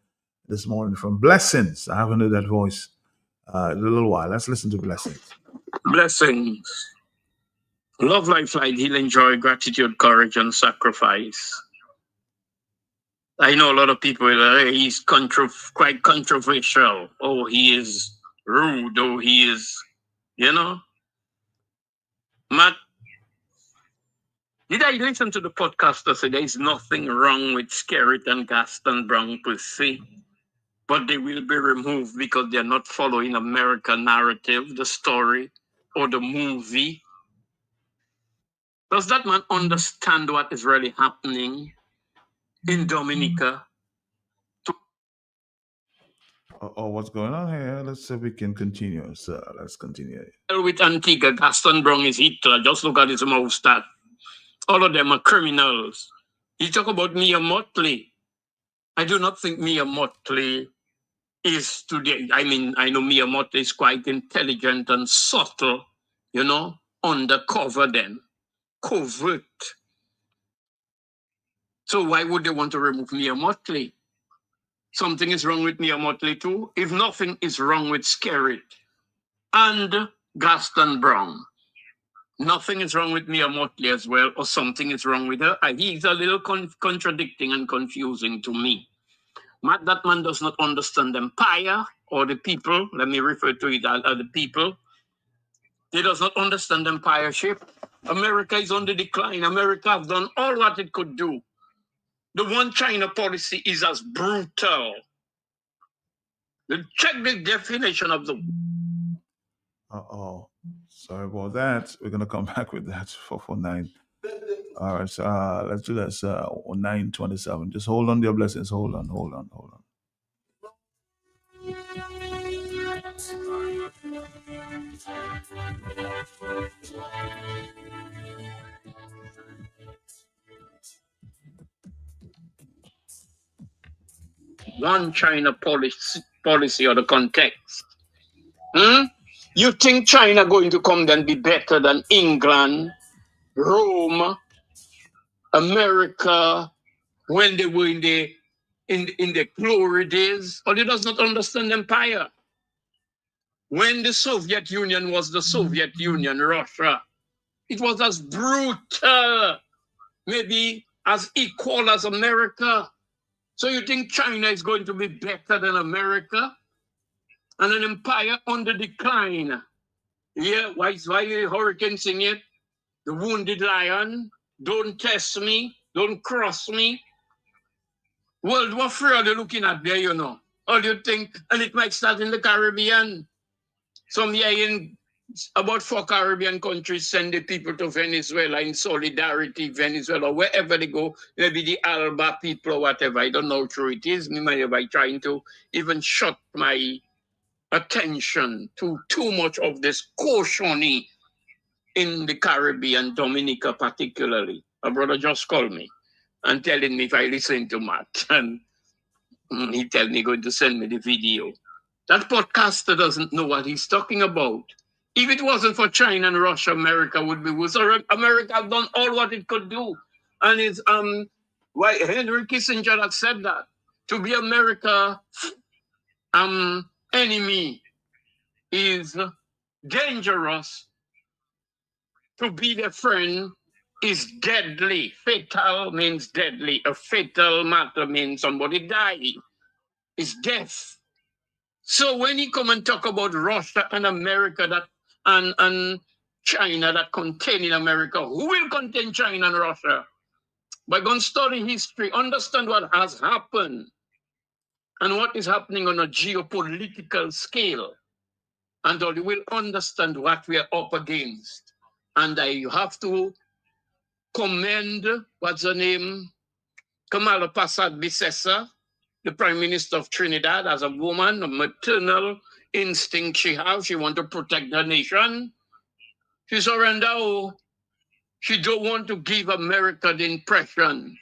this morning from Blessings. I haven't heard that voice in a little while. Let's listen to Blessings. Blessings. Love, life, light, healing, joy, gratitude, courage, and sacrifice. I know a lot of people, he's quite controversial. Oh, he is rude. Oh, he is, Matt, did I listen to the podcast that said there's nothing wrong with Skerrit and Gaston Brown per se, but they will be removed because they're not following American narrative, the story, or the movie? Does that man understand what is really happening in Dominica? What's going on here? Let's see if we can continue. So let's continue. With Antigua, Gaston Brown is Hitler. Just look at his moustache. All of them are criminals. You talk about Mia Motley. I do not think Mia Motley is today. I mean, I know Mia Motley is quite intelligent and subtle, undercover then. Covert. So why would they want to remove Mia Motley? Something is wrong with Mia Motley too. If nothing is wrong with Skerrit and Gaston Brown, nothing is wrong with Mia Motley as well, or something is wrong with her. He's a little contradicting and confusing to me. Matt, that man does not understand empire or the people. Let me refer to it as the people. He does not understand empireship. America is on the decline. America has done all what it could do. The one China policy is as brutal. Check the definition of the... Sorry about that. We're going to come back with that. 449. All right, so let's do that. 927. Just hold on, dear Blessings. Hold on. One China policy or the context. You think China going to come then be better than England, Rome, America, when they were in the glory days? Or he does not understand empire. When the Soviet Union was the Soviet Union, Russia, it was as brutal, maybe as equal as America. So you think China is going to be better than America? And an empire on the decline. Yeah, why Hurricane sing it? The wounded lion, don't test me, don't cross me. World War III are they looking at there, All you think, and it might start in the Caribbean. Some in about 4 Caribbean countries send the people to Venezuela in solidarity, Venezuela, wherever they go, maybe the Alba people or whatever. I don't know how true it is. Me might be trying to even shut my attention to too much of this cautioning in the Caribbean, Dominica particularly. A brother just called me and telling me if I listen to Matt, and he tell me going to send me the video. That podcaster doesn't know what he's talking about. If it wasn't for China and Russia, America would be worse. America have done all what it could do. And it's why Henry Kissinger had said that. To be America enemy is dangerous. To be their friend is deadly. Fatal means deadly. A fatal matter means somebody dying. It's death. So when he come and talk about Russia and America and China that contain in America, who will contain China and Russia? By going to study history, understand what has happened and what is happening on a geopolitical scale. And you will understand what we are up against. And I have to commend, what's her name? Kamala Passad Bissessa, the Prime Minister of Trinidad, as a woman, a maternal instinct she has. She want to protect the nation. She surrender. Oh, she don't want to give America the impression,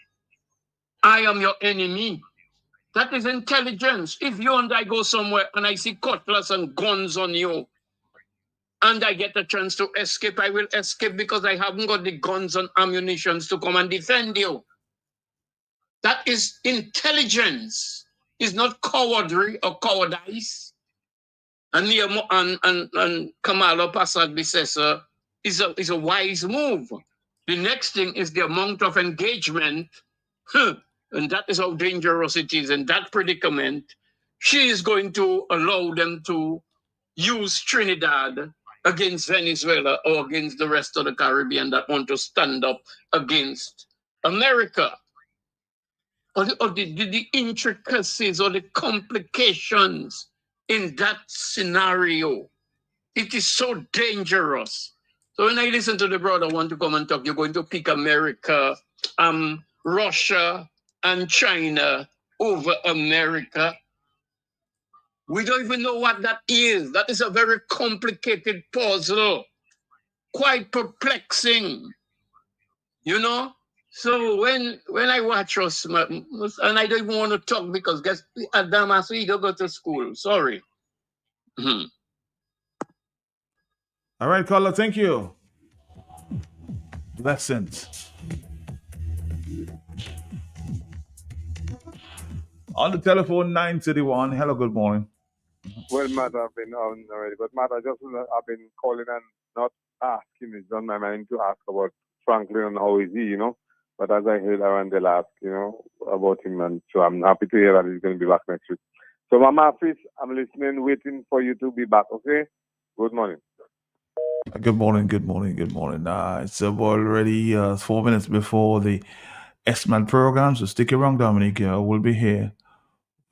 I am your enemy. That is intelligence. If you and I go somewhere and I see cutlass and guns on you, and I get a chance to escape, I will escape because I haven't got the guns and ammunition to come and defend you. That is intelligence. It's not cowardry or cowardice. And Kamala Passad says is a wise move. The next thing is the amount of engagement, and that is how dangerous it is. In that predicament, she is going to allow them to use Trinidad against Venezuela or against the rest of the Caribbean that want to stand up against America. Or the intricacies or the complications in that scenario. It is so dangerous. So when I listen to the brother want to come and talk, you're going to pick America, Russia, and China over America. We don't even know what that is. That is a very complicated puzzle, quite perplexing, you know? So when I watch us, and I don't even want to talk because guess Adam as we don't go to school. Sorry. All right, caller, thank you. Blessings. On the telephone, 931. Hello, good morning. Well, Matt, I've been on already, but Matt, I've been calling and not asking. It's on my mind to ask about Franklin and how is he, you know. But as I heard Arundel ask, you know, about him, and so I'm happy to hear that he's going to be back next week. So, Mama Hafiz, I'm listening, waiting for you to be back, okay? Good morning. Good morning. It's already 4 minutes before the S-Man program, so stick around, Dominic. We'll be here.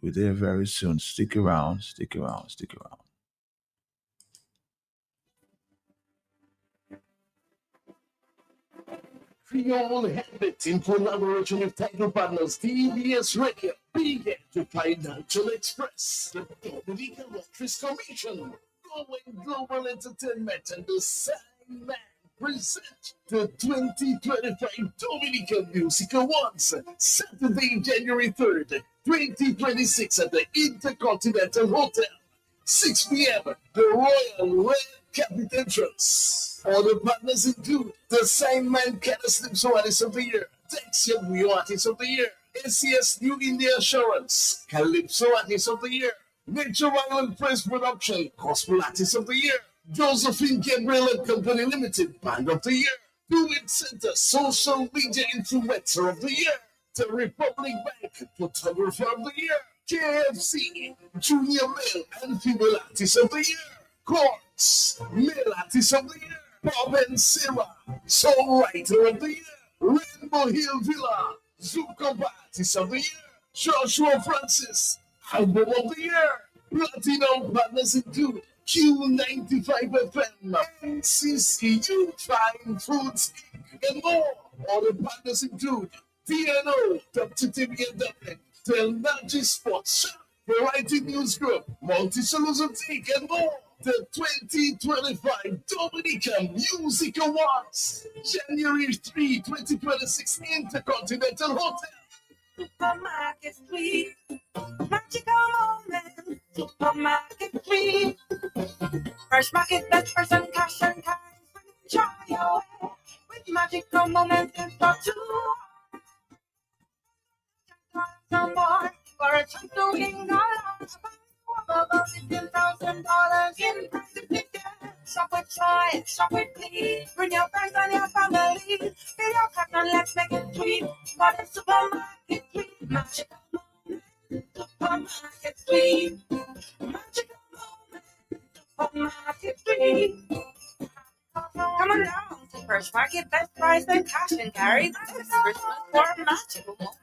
We're there very soon. Stick around. Creole Habit in collaboration with title partners TBS Radio, Begin to Financial Express, the Dominican Lotteries Commission, Going Global Entertainment, and the Sandman present the 2025 Dominican Music Awards, Saturday, January 3rd, 2026 at the Intercontinental Hotel. 6 p.m. The Royal Red Carpet entrance. Other partners include the Simon Canislips Artist of the Year, Texia New Artist of the Year, SCS New India Assurance, Calypso Artist of the Year, Nature Island Press Production, Gospel Artist of the Year, Josephine Gabriel and Company Limited Band of the Year, Do It Center Social Media Influencer of the Year, the Republic Bank Photographer of the Year, KFC, Junior Male and Female Artist of the Year, Courts, Male Artist of the Year, Bob and Sarah, Songwriter of the Year, Rainbow Hill Villa, Zuccoba Artist of the Year, Joshua Francis, Album of the Year. Platinum partners include Q95 FM, NCCU, Fine Foods Inc., and more. Other partners include TNO, Dr. TV and Dublin, Telnaji Sports Shop, Variety News Group, Multi-Solutions Inc., and more. The 2025 Dominican Music Awards, January 3, 2026, Intercontinental Hotel. Supermarket Sweet, magical moment. Supermarket Sweet, fresh market, best person, cash and cards, enjoy your way with magical moments in store two. Some more for a chance to win above $15,000 in prize tickets. Shop with joy, shop with glee. Bring your friends and your family. Fill your cup and let's make it sweet. For the supermarket sweet, magical moment. Supermarket sweet, magical moment. Supermarket sweet. Come on down to Fresh Market, best price and cash and carry. This Christmas for a magical moment.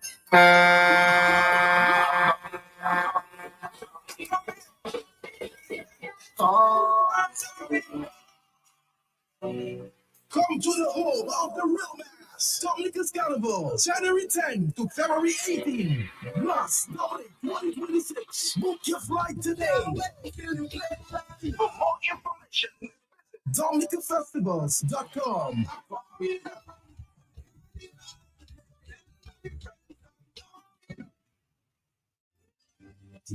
Come to the home of the real mass, Dominica's Carnival, January 10 to February 18. Plus, Dominic 2026. Book your flight today. For more information, DominicaFestivals.com.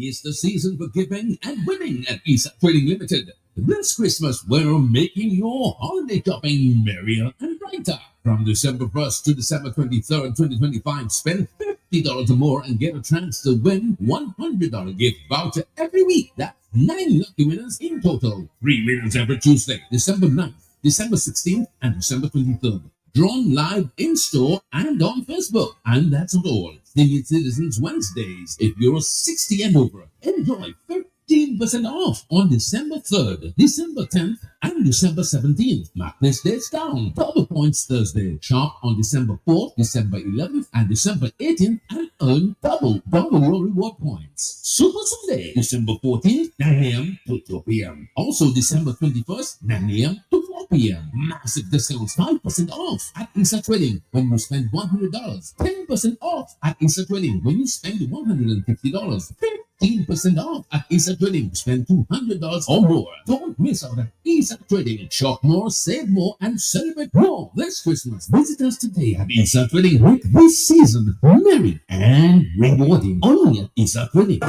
It's the season for giving and winning at ESA Trading Limited. This Christmas, we're making your holiday shopping merrier and brighter. From December 1st to December 23rd, 2025, spend $50 or more and get a chance to win $100 gift voucher every week. That's 9 lucky winners in total. 3 winners every Tuesday, December 9th, December 16th, and December 23rd. Drawn live in-store and on Facebook. And that's not all. Senior Citizens Wednesdays. If you're 60 and over, enjoy 15% off on December 3rd, December 10th, and December 17th. Mark this dates down. Double points Thursday. Shop on December 4th, December 11th, and December 18th and earn double your reward points. Super Sunday, December 14th, 9 a.m. to 2 p.m. Also December 21st, 9 a.m. to 4 p.m. Massive discounts, 5% off at ESA Trading when you spend $100. 10% off at ESA Trading when you spend $150. 15% off at ESA Trading. Spend $200 or more. Don't miss out at ESA Trading. Shop more, save more, and celebrate more this Christmas. Visit us today at ESA Trading. Make this season merry and rewarding. Only at ESA Trading.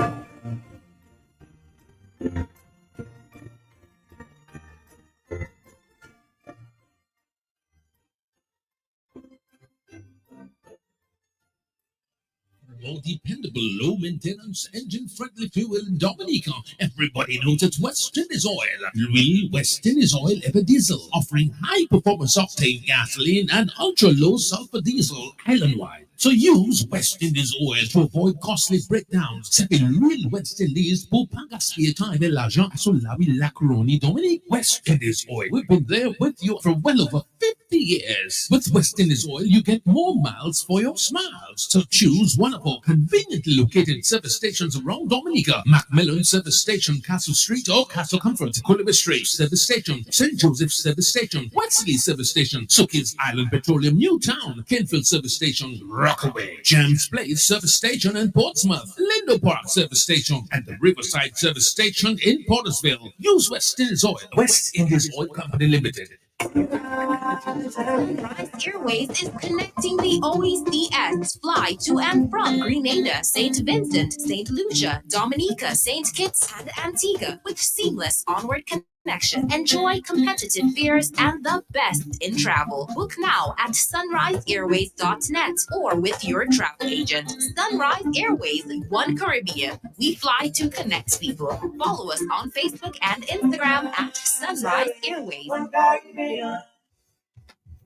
More dependable, low-maintenance, engine-friendly fuel in Dominica. Everybody knows it's West Indies Oil. Real West Indies Oil Ever Diesel, offering high-performance octane gasoline and ultra-low sulfur diesel island-wide. So use West Indies Oil to avoid costly breakdowns. C'est real West Indies pour pas gaspiller temps avec l'argent sur la vie Lacroni Dominique. West Indies Oil. We've been there with you for well over 50 years. With West Indies Oil, you get more miles for your smiles. So choose one of our conveniently located service stations around Dominica. Macmillan Service Station, Castle Street or Castle Comfort. Culliver Street Service Station. St. Joseph Service Station. Wesley Service Station. Sookie's Island Petroleum Newtown. Kenfield Service Station. Rockaway, James Place Service Station in Portsmouth, Lindo Park Service Station, and the Riverside Service Station in Portersville. Use West Indies Oil. West Indies Oil Company Limited. Sunrise Airways is connecting the OECS fly to and from Grenada, St. Vincent, St. Lucia, Dominica, St. Kitts, and Antigua with seamless onward connection. Enjoy competitive fares and the best in travel. Book now at sunriseairways.net or with your travel agent. Sunrise Airways, One Caribbean. We fly to connect people. Follow us on Facebook and Instagram at Sunrise Airways.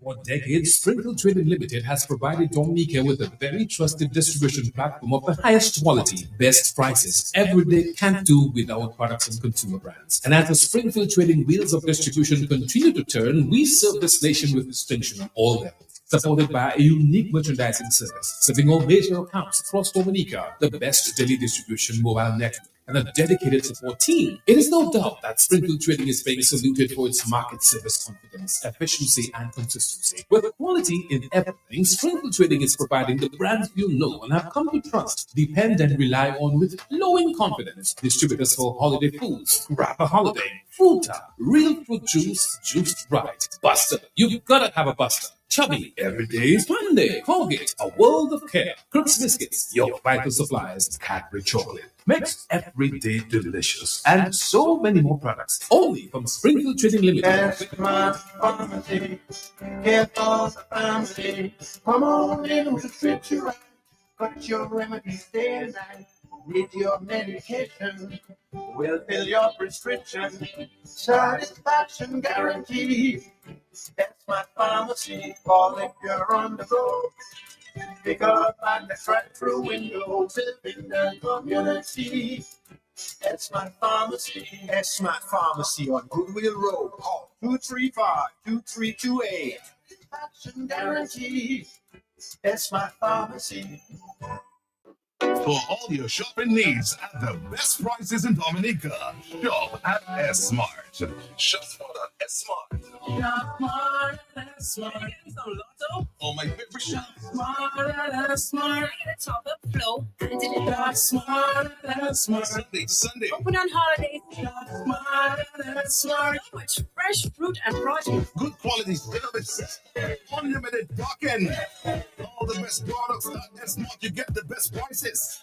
For decades, Springfield Trading Limited has provided Dominica with a very trusted distribution platform of the highest quality, best prices. Every day can't do without products and consumer brands. And as the Springfield Trading wheels of distribution continue to turn, we serve this nation with distinction on all levels. Supported by a unique merchandising service, serving all major accounts across Dominica, the best daily distribution mobile network, and a dedicated support team. It is no doubt that Springfield Trading is being saluted for its market service confidence, efficiency, and consistency. With quality in everything, Springfield Trading is providing the brands you know and have come to trust, depend, and rely on with glowing confidence. Distributors for holiday foods, Grab a Holiday, Fruta, Real Fruit Juice, Juiced Right, Buster. You've gotta have a Buster. Chubby, every day is fun day. Colgate, a world of care. Crooks Biscuits, your vital supplies. Cadbury Chocolate makes every day delicious. And so many more products. Only from Springfield Trading Limited. That's my pharmacy. Care for the family. Come on in, we'll treat you right. Put your remedies day and night. Need your medication. We'll fill your prescription. Satisfaction guaranteed. That's my pharmacy. Call if you're on the road. Pick up on the drive-through window. In the community. That's my pharmacy. That's my pharmacy on Goodwill Road. Call 235-2328. Satisfaction guaranteed. That's my pharmacy. For all your shopping needs at the best prices in Dominica, shop at S-Mart. Shop smart at S-Mart. Shop smart at Smart. Some lotto. Oh, my favorite shop. Smart, smart. Top up flow and deliver. Shop smart, smart. Sunday to Sunday. Open on holidays. Shop smart, smart. So much fresh fruit and produce. Good quality service. Unlimited parking. All the best products at S-Mart. You get the best prices.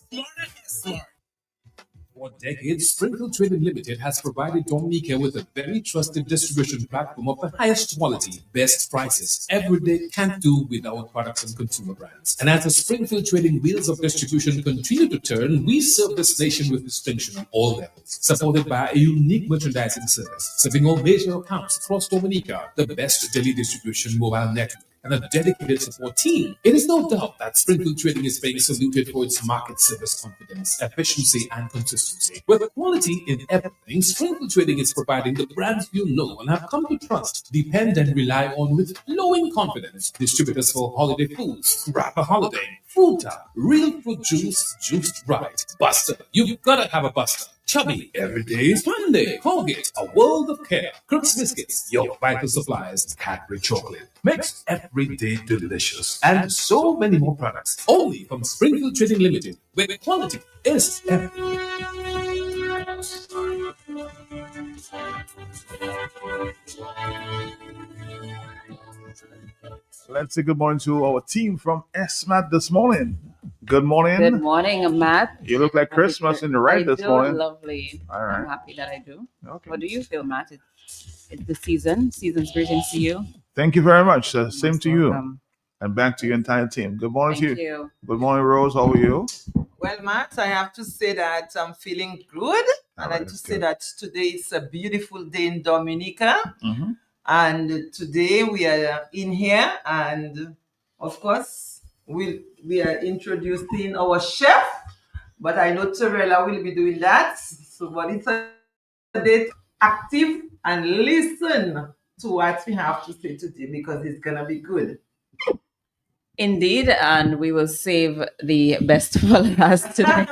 Smart and S-Mart. For decades, Springfield Trading Limited has provided Dominica with a very trusted distribution platform of the highest quality, best prices. Every day can't do without products and consumer brands. And as the Springfield Trading wheels of distribution continue to turn, we serve this nation with distinction on all levels, supported by a unique merchandising service, serving all major accounts across Dominica, the best daily distribution mobile network, and a dedicated support team. It is no doubt that Springfield Trading is being saluted for its market service confidence, efficiency, and consistency. With quality in everything, Springfield Trading is providing the brands you know and have come to trust, depend, and rely on with flowing confidence. Distributors for holiday foods, Rapper Holiday, Fruta, Real Fruit Juice, Juiced Right, Buster. You've got to have a Buster. Chubby, every day is Monday. Colgate, a world of care. Crooks Biscuits, your vital supplies. Cadbury Chocolate, makes every day delicious. And so many more products. Only from Springfield Trading Limited, where quality is everything. Let's say good morning to our team from SMAT this morning. Good morning. Good morning, Matt. You look like Christmas in the red this morning. Lovely. All right. I'm happy that I do. Okay. What do you feel, Matt? It's the season. Season's greetings to you. Thank you very much. Same Most to you. welcome. And back to your entire team. Good morning Thank to you. you. Good morning, Rose. How are you? Well, Matt, I have to say that I'm feeling good. And I have to say that today is a beautiful day in Dominica. Mm-hmm. And today we are in here. And of course, we are introducing our chef. But I know Torella will be doing that. So, but it's a day to active and listen to what we have to say today because it's going to be good. Indeed, and we will save the best for last today.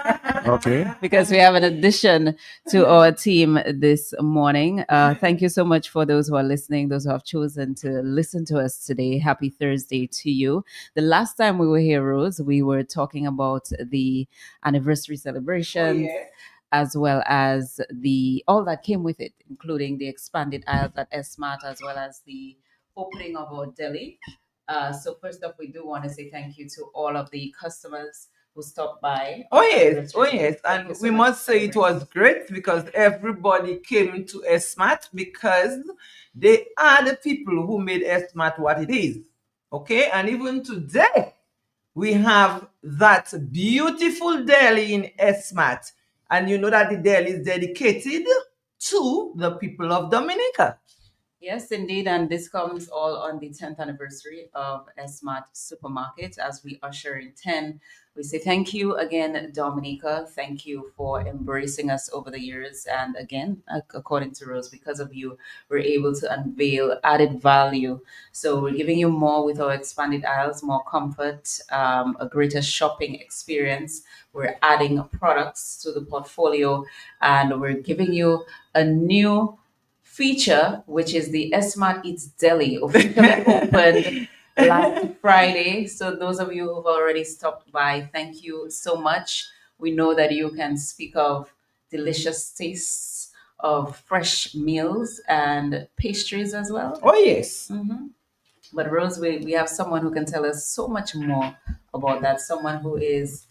Okay. Because we have an addition to our team this morning. Thank you so much for those who are listening, those who have chosen to listen to us today. Happy Thursday to you. The last time we were here, Rose, we were talking about the anniversary celebration. As well as all that came with it, including the expanded aisles at S-Mart, as well as the opening of our deli. So first off, we do want to say thank you to all of the customers who stopped by. Oh yes. And we must say it was great because everybody came to S-Mart because they are the people who made S-Mart what it is. Okay, and even today, we have that beautiful deli in S-Mart. And you know that the deli is dedicated to the people of Dominica. Yes, indeed. And this comes all on the 10th anniversary of S-Mart Supermarket as we usher in 10. We say thank you again, Dominica. Thank you for embracing us over the years. And again, according to Rose, because of you, we're able to unveil added value. So we're giving you more with our expanded aisles, more comfort, a greater shopping experience. We're adding products to the portfolio, and we're giving you a new feature, which is the S-Mart Eats Deli, officially opened last Friday. So those of you who've already stopped by, thank you so much. We know that you can speak of delicious tastes of fresh meals and pastries as well. Oh, yes. Mm-hmm. But Rose, we have someone who can tell us so much more about that, someone who is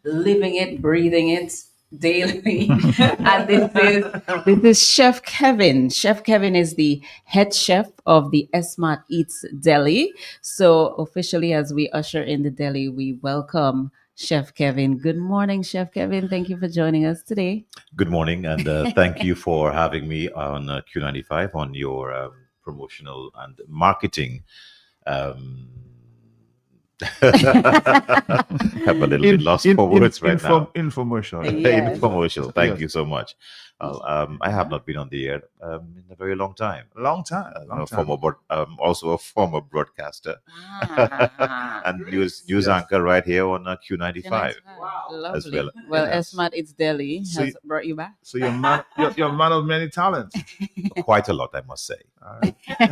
living it, breathing it daily. And this is Chef Kevin. Chef Kevin is the head chef of the S-Mart Eats Deli. So officially, as we usher in the deli, we welcome Chef Kevin. Good morning, Chef Kevin. Thank you for joining us today. Good morning, and thank you for having me on Q95 on your promotional and marketing. I'm a little bit lost for words right now. Infomercial. Yes. Infomercial. Thank you so much. Well, I have not been on the air in a very long time. Long time. I'm a former also a former broadcaster Ah, and news anchor right here on Q95 as lovely. well. Well, Yes. Esmat It's Delhi So has brought you back. So you're you're a man of many talents. Quite a lot, I must say.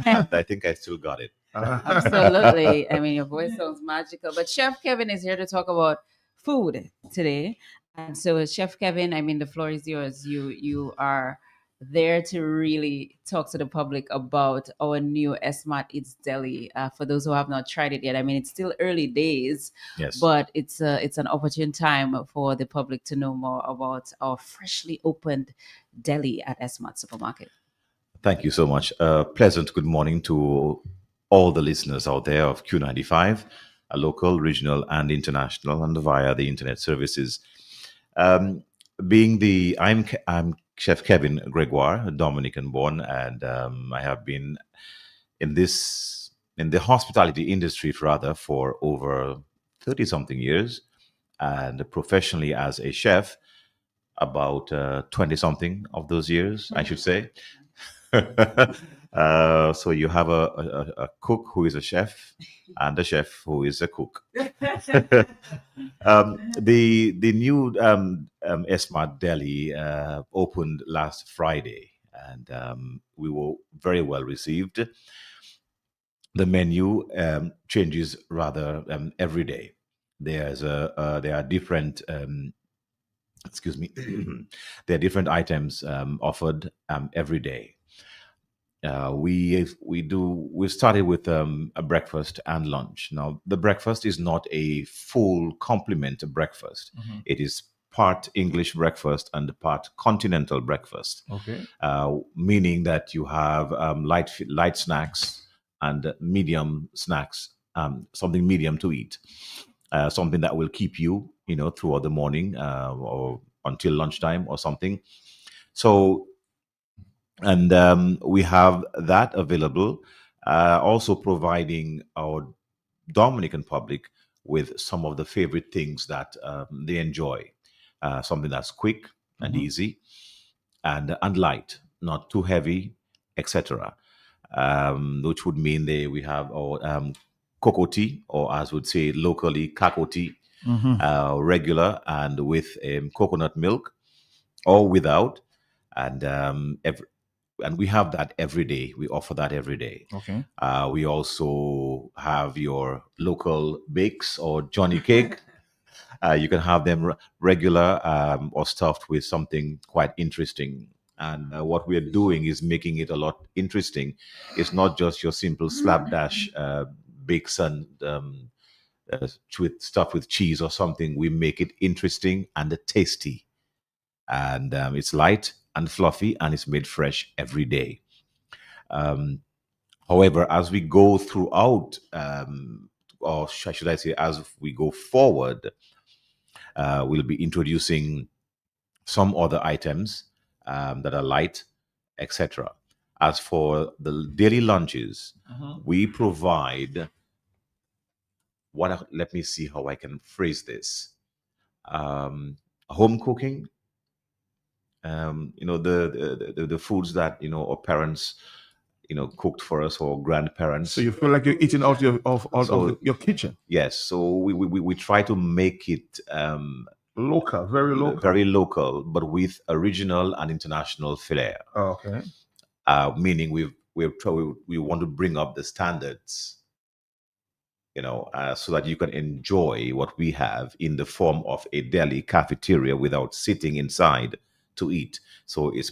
And I think I still got it. Absolutely. I mean, your voice sounds magical. But Chef Kevin is here to talk about food today. And so, Chef Kevin, I mean, the floor is yours. You are there to really talk to the public about our new Esmat It's Delhi. For those who have not tried it yet, I mean, it's still early days, Yes. but it's an opportune time for the public to know more about our freshly opened deli at Esmat Supermarket. Thank you so much. Pleasant good morning to all the listeners out there of Q95, local, regional, and international, and via the internet services. I'm Chef Kevin Gregoire, Dominican born, and I have been in the hospitality industry rather for over 30 something years, and professionally as a chef about 20 something of those years, I should say. So you have a cook who is a chef and a chef who is a cook. The new Esmat Delhi opened last Friday, and we were very well received. The menu changes rather every day. There are different excuse me there are different items offered every day. We started with a breakfast and lunch. Now, the breakfast is not a full complement breakfast. Mhm. It is part English breakfast and part continental breakfast. Okay. Meaning that you have light snacks and medium snacks, something medium to eat, something that will keep you, throughout the morning or until lunchtime or something. So. And we have that available, also providing our Dominican public with some of the favorite things that they enjoy. Something that's quick and Mhm. easy and light, not too heavy, etc. Which would mean we have our cocoa tea, or as would say locally, kako tea, Mhm. regular and with coconut milk, or without. And and we have that every day. We offer that every day. Okay. We also have your local bakes or Johnny cake. You can have them regular or stuffed with something quite interesting. And what we are doing is making it a lot interesting. It's not just your simple slapdash bakes and stuff with cheese or something. We make it interesting and tasty. And it's light and fluffy, and it's made fresh every day. Um, However, as we go throughout, or should I say, as we go forward, we'll be introducing some other items that are light, etc. As for the daily lunches, Mhm. we provide let me see how I can phrase this. Home cooking, the foods that our parents cooked for us, or grandparents. So you feel like you're eating out of your kitchen. Yes, so we try to make it Local, very local. very local, but with original and international flair. Okay. Meaning we want to bring up the standards, so that you can enjoy what we have in the form of a deli cafeteria without sitting inside to eat. So it's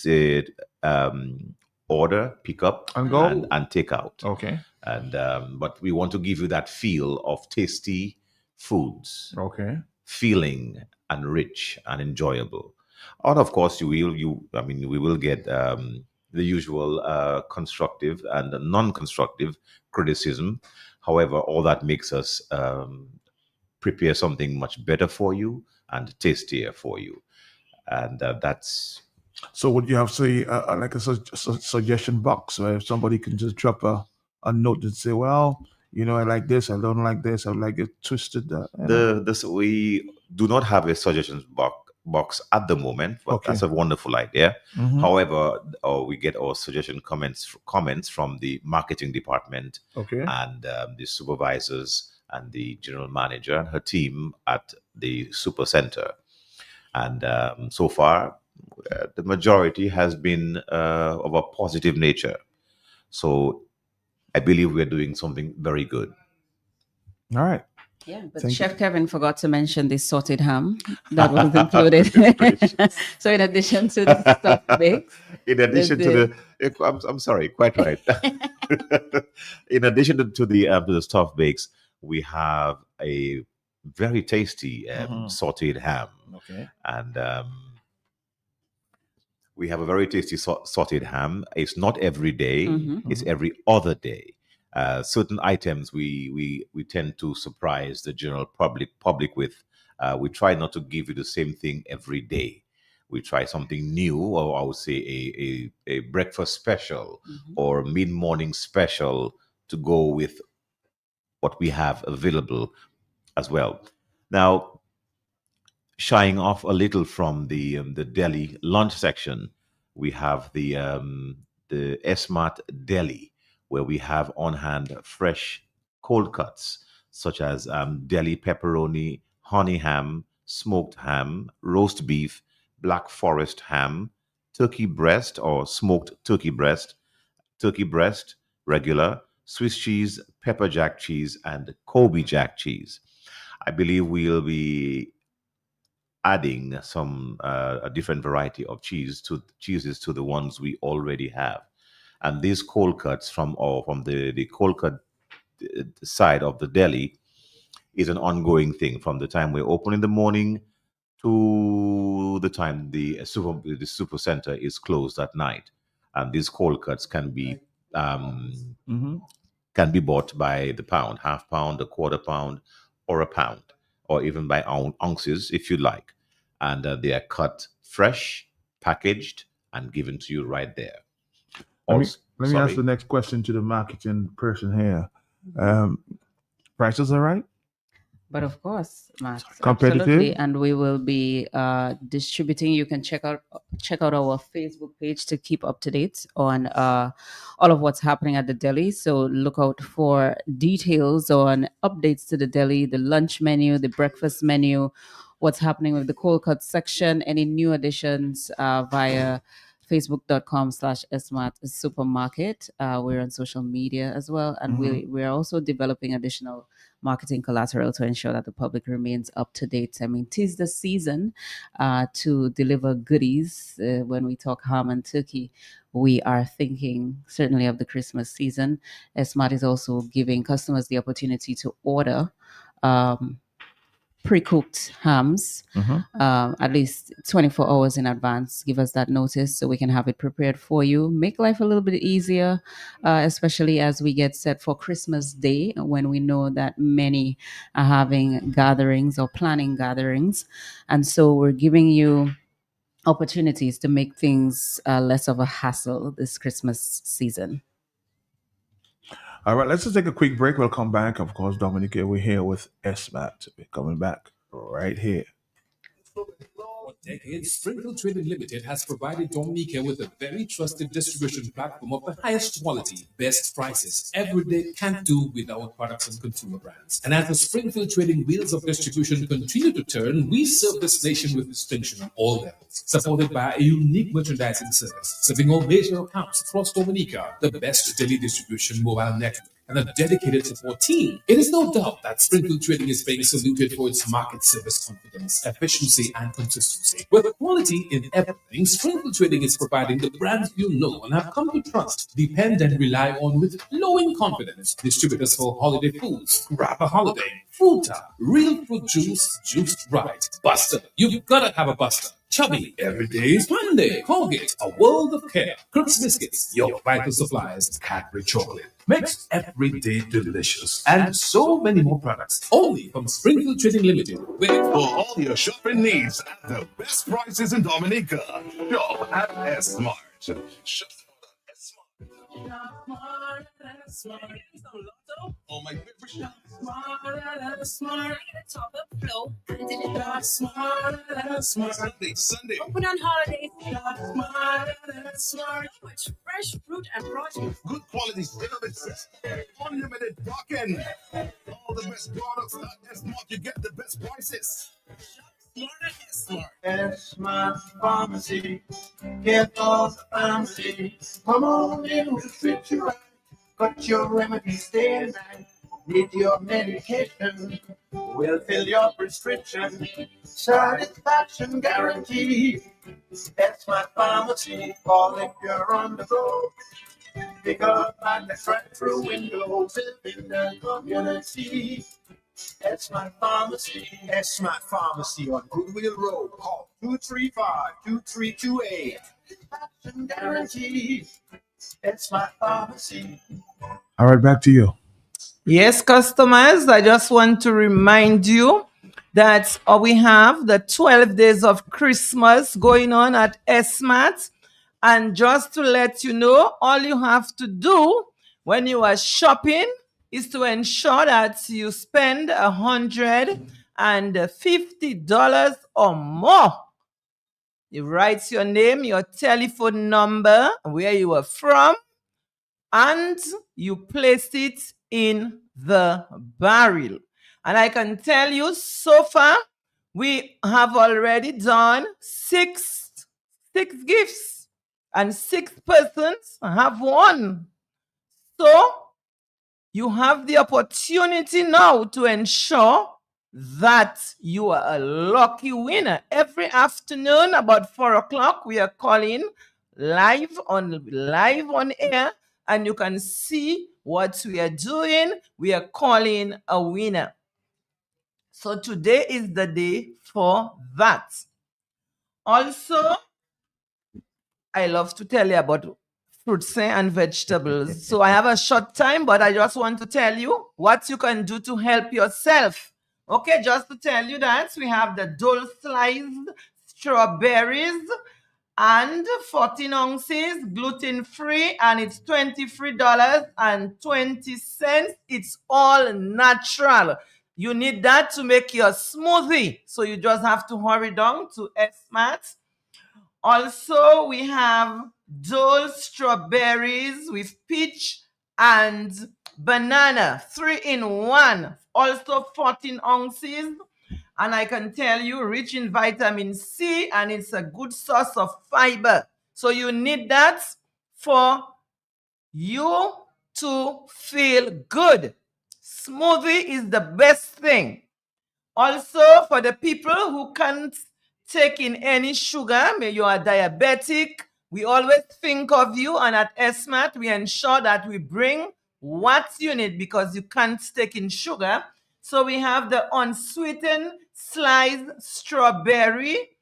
a order, pick up, And go. and take out. Okay. And but we want to give you that feel of tasty foods, Okay. feeling and rich and enjoyable. And of course, we will get the usual constructive and non-constructive criticism. However, all that makes us prepare something much better for you and tastier for you, and that's. So would you have, say, like a suggestion box where somebody can just drop a note and say, well, I like this, I don't like this, I would like it twisted. We do not have a suggestions box at the moment, but Okay. that's a wonderful idea. Mhm. However, we get our suggestion comments from the marketing department Okay. and the supervisors and the general manager and her team at the super center. And so far, the majority has been of a positive nature. So I believe we're doing something very good. All right. Yeah, but Thank you. Chef Kevin forgot to mention the sorted ham that was included. So in addition to the stuffed bakes, In addition to I'm sorry, quite right. In addition to the stuffed bakes, we have a very tasty sautéed ham, Okay. and we have a very tasty sautéed ham. It's not every day, it's every other day. Certain items we tend to surprise the general public with. We try not to give you the same thing every day. We try something new, or I would say a breakfast special or mid-morning special to go with what we have available as well. Now, shying off a little from the deli lunch section, we have the Smart Deli, where we have on hand fresh cold cuts such as deli pepperoni, honey ham, smoked ham, roast beef, black forest ham, turkey breast or smoked turkey breast, regular, Swiss cheese, pepper jack cheese, and Kobe jack cheese. I believe we'll be adding some a different variety of cheeses to the ones we already have, and these cold cuts from the cold cut side of the deli is an ongoing thing from the time we open in the morning to the time the super center is closed at night, and these cold cuts can be bought by the pound, half pound, a quarter pound, or a pound, or even by ounces if you like. And they are cut fresh, packaged, and given to you right there. Let me ask the next question to the marketing person here. Prices are right? But of course, Matt, Competitive? absolutely, and we will be distributing. You can check out our Facebook page to keep up to date on all of what's happening at the deli. So look out for details on updates to the deli, the lunch menu, the breakfast menu, what's happening with the cold cut section, any new additions via facebook.com/smart supermarket. We're on social media as well, and we're also developing additional marketing collateral to ensure that the public remains up to date. I mean, 'tis the season to deliver goodies. When we talk ham and turkey, we are thinking certainly of the Christmas season. Smart is also giving customers the opportunity to order pre-cooked hams at least 24 hours in advance. Give us that notice so we can have it prepared for you. Make life a little bit easier, especially as we get set for Christmas Day, when we know that many are having gatherings or planning gatherings. And so we're giving you opportunities to make things less of a hassle this Christmas season. All right, let's just take a quick break. We'll come back. Of course, Dominica, we're here with SMAT. We're coming back right here. For decades, Springfield Trading Limited has provided Dominica with a very trusted distribution platform of the highest quality, best prices. Every day can't do without products and consumer brands. And as the Springfield Trading wheels of distribution continue to turn, we serve this nation with distinction on all levels, supported by a unique merchandising service, serving all major accounts across Dominica, the best daily distribution mobile network, and a dedicated support team. It is no doubt that Springfield Trading is being saluted for its market service confidence, efficiency, and consistency. With quality in everything, Springfield Trading is providing the brands you know and have come to trust, depend, and rely on with glowing confidence. Distributors for holiday foods, Grab a Holiday, Fruta, Real Fruit Juice, Juiced Right, Buster. You've gotta have a Buster. Chubby, every day is Monday. Colgate, a world of care. Crooks Biscuits, your vital supplies. Cadbury Chocolate makes every day delicious. And so many more products. Only from Springfield Trading Limited. For all your shopping needs at the best prices in Dominica, shop at S-Mart. Shop Smart, top of flow. Shop smart, smart. Sunday. Open on holidays. Shop smart. Much fresh fruit and produce. Good quality services. Unlimited parking. All the best products at S-Mart. You get the best prices. Smart at S-Mart. S-Mart Pharmacy. Get all the pharmacy. Come on in, we'll fit you right. Got your remedies day and night. Need your medication. We'll fill your prescription. Satisfaction guaranteed. S-Mart Pharmacy. Call if you're on the go. Pick up at the drive-through window. In the community. S-Mart Pharmacy. S-Mart Pharmacy on Goodwill Road. Call 235-2328. Satisfaction guaranteed. S-Mart Pharmacy. All right, back to you. Yes, customers, I just want to remind you that we have the 12 days of Christmas going on at S-Mart. And just to let you know, all you have to do when you are shopping is to ensure that you spend $150 or more. You write your name, your telephone number, where you are from, and you place it in the barrel. And I can tell you, so far, we have already done six gifts, and 6 persons have won. So you have the opportunity now to ensure that you are a lucky winner. Every afternoon about 4 o'clock, we are calling live on air, and you can see what we are doing. We are calling a winner. So today is the day for that. Also, I love to tell you about fruits and vegetables. So I have a short time, but I just want to tell you what you can do to help yourself. Okay, just to tell you that we have the Dole sliced strawberries and 14 ounces, gluten-free, and it's $23.20. It's all natural. You need that to make your smoothie. So you just have to hurry down to S-Mart. Also, we have Dole strawberries with peach and banana, 3-in-1, also 14 ounces. And I can tell you, rich in vitamin C, and it's a good source of fiber. So you need that for you to feel good. Smoothie is the best thing. Also, for the people who can't take in any sugar, maybe you are diabetic, we always think of you, and at S-Mart, we ensure that we bring what you need because you can't take in sugar. So we have the unsweetened sliced strawberry,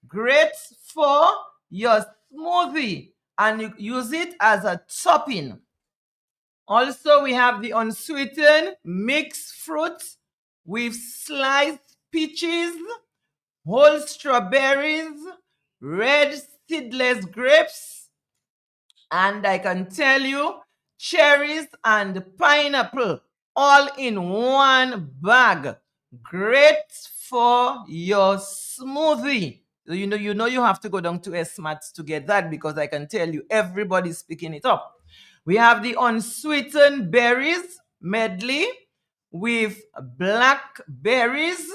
great for your smoothie, and you use it as a topping. Also, we have the unsweetened mixed fruit with sliced peaches, whole strawberries, red seedless grapes, and I can tell you, cherries and pineapple all in one bag. Great for your smoothie. You know you have to go down to S-Mart to get that, because I can tell you everybody's picking it up. We have the unsweetened berries medley with blackberries,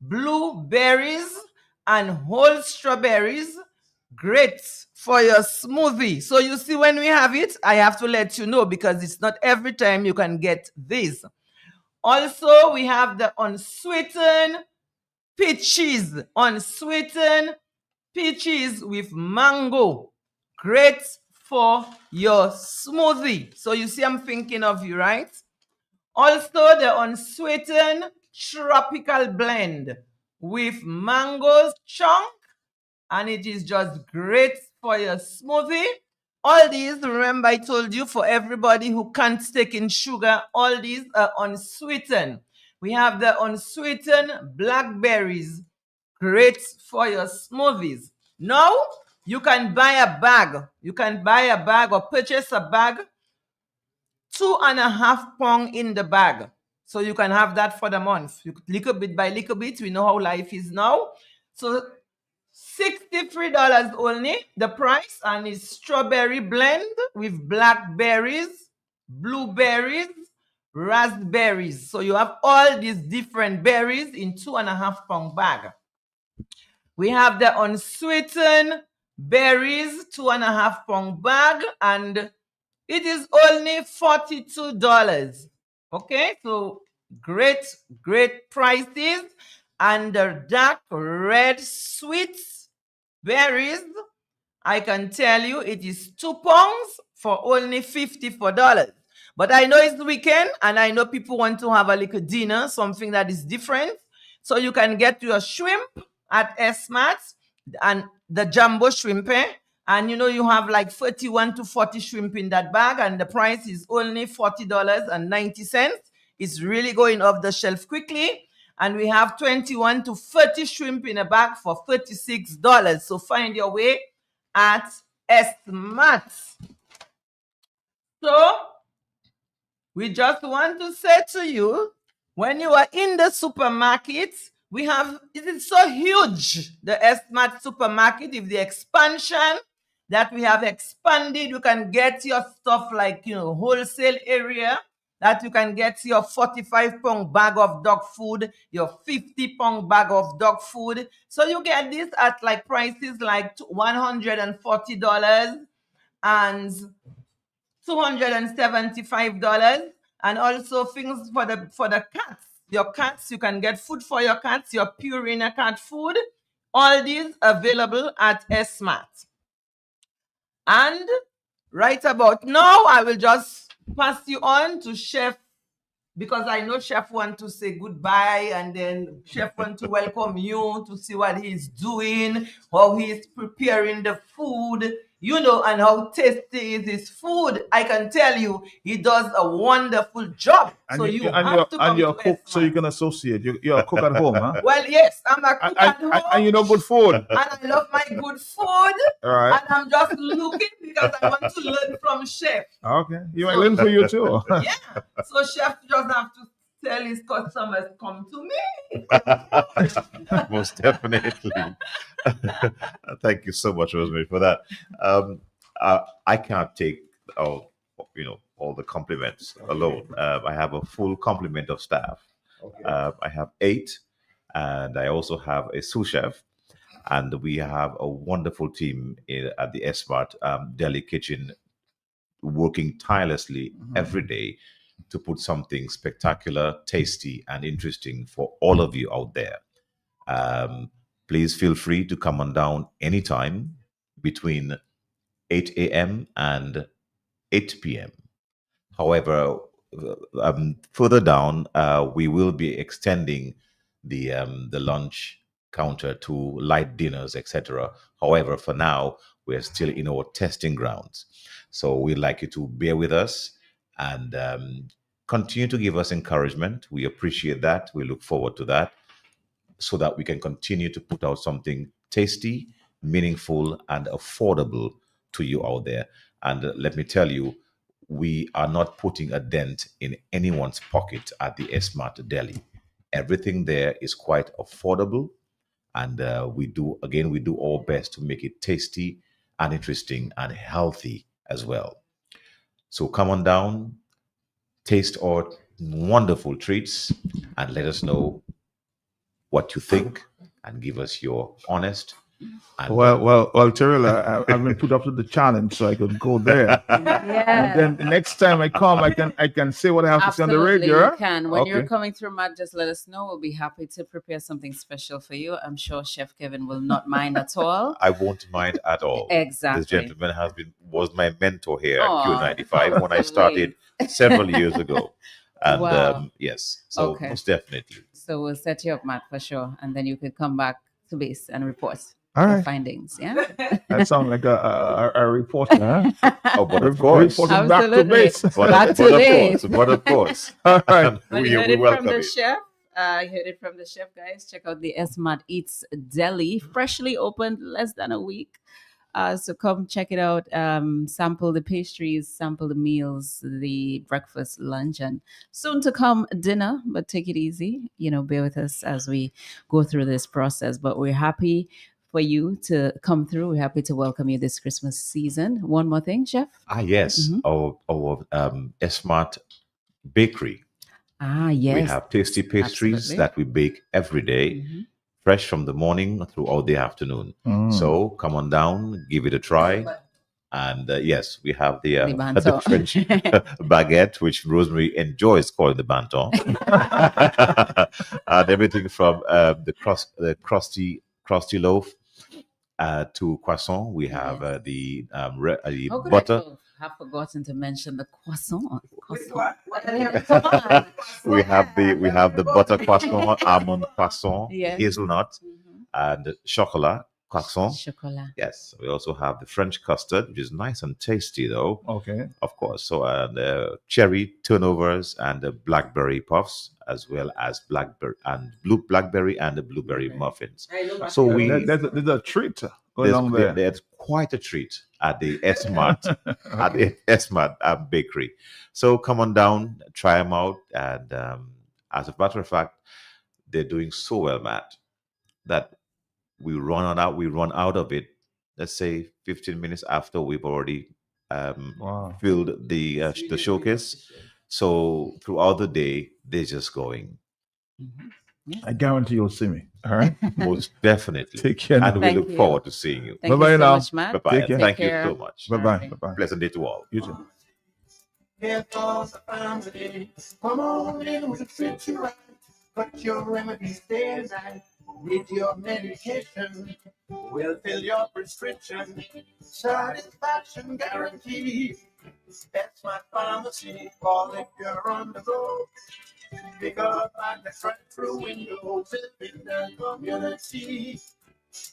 blueberries, and whole strawberries. Great for your smoothie. So you see, when we have it, I have to let you know because it's not every time you can get this. Also, we have the unsweetened peaches. Unsweetened peaches with mango. Great for your smoothie. So you see, I'm thinking of you, right? Also, the unsweetened tropical blend with mango chunk, and it is just great for your smoothie. All these, remember I told you, for everybody who can't take in sugar, all these are unsweetened. We have the unsweetened blackberries, great for your smoothies. Now, you can buy a bag. You can buy a bag or purchase a bag, 2.5 pounds in the bag. So you can have that for the month. You could little bit by little bit. We know how life is now. So $63 only, the price, and it's strawberry blend with blackberries, blueberries, raspberries. So you have all these different berries in 2.5 pound bag. We have the unsweetened berries, 2.5 pound bag, and it is only $42. Okay, so great prices. And the dark red sweet berries, I can tell you it is 2 pounds for only $54. But I know it's the weekend and I know people want to have a little dinner, something that is different. So you can get your shrimp at S-Mart and the jumbo shrimp, and you have like 31 to 40 shrimp in that bag, and the price is only $40.90. It's really going off the shelf quickly. And we have 21 to 30 shrimp in a bag for $36. So find your way at S-Mart. So we just want to say to you, when you are in the supermarket, it is so huge, the S-Mart supermarket, with the expansion that we have expanded. You can get your stuff like, wholesale area, that you can get your 45 pound bag of dog food, your 50 pound bag of dog food. So you get this at like prices like $140 and $275, and also things for the cats. Your cats, you can get food for your cats, your Purina cat food. All these available at S-Mart. And right about now, I will just pass you on to Chef, because I know Chef want to say goodbye, and then Chef want to welcome you to see what he's doing, how he's preparing the food, and how tasty is his food. I can tell you, he does a wonderful job. And So you, you and have you're to and come you're a to cook, so S-Mart. you can associate. You're a cook at home, huh? Well, yes, I'm a cook at home. And you know good food. And I love my good food. All right. And I'm just looking because I want to learn from Chef. Okay. You might learn for you too. Yeah. So Chef just have to tell his customers, come to me. Most definitely. Thank you so much, Rosemary, for that. I can't take all the compliments alone. I have a full complement of staff. I have 8, and I also have a sous chef, and we have a wonderful team at the S-Mart Deli Kitchen, working tirelessly every day to put something spectacular, tasty, and interesting for all of you out there. Please feel free to come on down anytime between 8 a.m. and 8 p.m. However, further down, we will be extending the lunch counter to light dinners, etc. However, for now, we're still in our testing grounds. So we'd like you to bear with us and continue to give us encouragement. We appreciate that. We look forward to that, so that we can continue to put out something tasty, meaningful, and affordable to you out there. And let me tell you, we are not putting a dent in anyone's pocket at the S-Mart Deli. Everything there is quite affordable, and we do our best to make it tasty and interesting and healthy as well. So come on down, taste our wonderful treats, and let us know what you think, and give us your honest. And Well, Terrell, I've been put up to the challenge, so I could go there. Yeah. And then the next time I come, I can say what I have to say on the Absolutely, radio. you can. When you're Okay. coming through, Matt, just let us know. We'll be happy to prepare something special for you. I'm sure Chef Kevin will not mind at all. I won't mind at all. Exactly. This gentleman was my mentor here Aw, at Q95 when I started several years ago. And Wow. yes, so Okay. most definitely. So we'll set you up, Matt, for sure. And then you could come back to base and report All your right. findings. Yeah. That sounds like a reporter, huh? Oh, but of course. Reporting back to Absolutely. base. But of course. All right. Well, you heard it from the chef. You heard it from the chef, guys. Check out the S-Mart Eats Deli, freshly opened less than a week. So come check it out. Sample the pastries, sample the meals, the breakfast, lunch, and soon to come dinner. But take it easy. Bear with us as we go through this process. But we're happy for you to come through. We're happy to welcome you this Christmas season. One more thing, Chef. Yes, our Smart Bakery. Yes. We have tasty pastries Absolutely. that we bake every day, fresh from the morning throughout the afternoon. So come on down, give it a try. And yes, we have the banton. French baguette, which Rosemary enjoys calling the banton. And everything from the crusty loaf to croissant. We have the How could butter. I have forgotten to mention the croissant? We have the butter croissant, almond croissant, Yes. hazelnut, and chocolat croissant. Chocolat. Yes, we also have the French custard, which is nice and tasty, though. Okay. Of course. So cherry turnovers and the blackberry puffs, as well as blackberry and the blueberry muffins. So there's a treat going on there. There's quite a treat at the Smart at the Smart Bakery. So come on down, try them out, and as a matter of fact, they're doing so well, Matt, that we run out of it. Let's say 15 minutes after we've already filled the showcase. So throughout the day, they're just going. I guarantee you'll see me. All right. Most definitely. Take care. And we Thank look you. forward to seeing you. Thank Bye-bye you so now. much, Matt. Bye-bye. Take care. Thank Take you care. so much. Bye-bye. Bye-bye. Pleasant day to all. You too. Here goes the family. Come on in, we'll treat you right. Got your remedies day and night. Need your medication. We'll fill your prescription. Satisfaction guaranteed. That's my pharmacy. Call if you're on the go. Pick up at the drive-through window. In the community.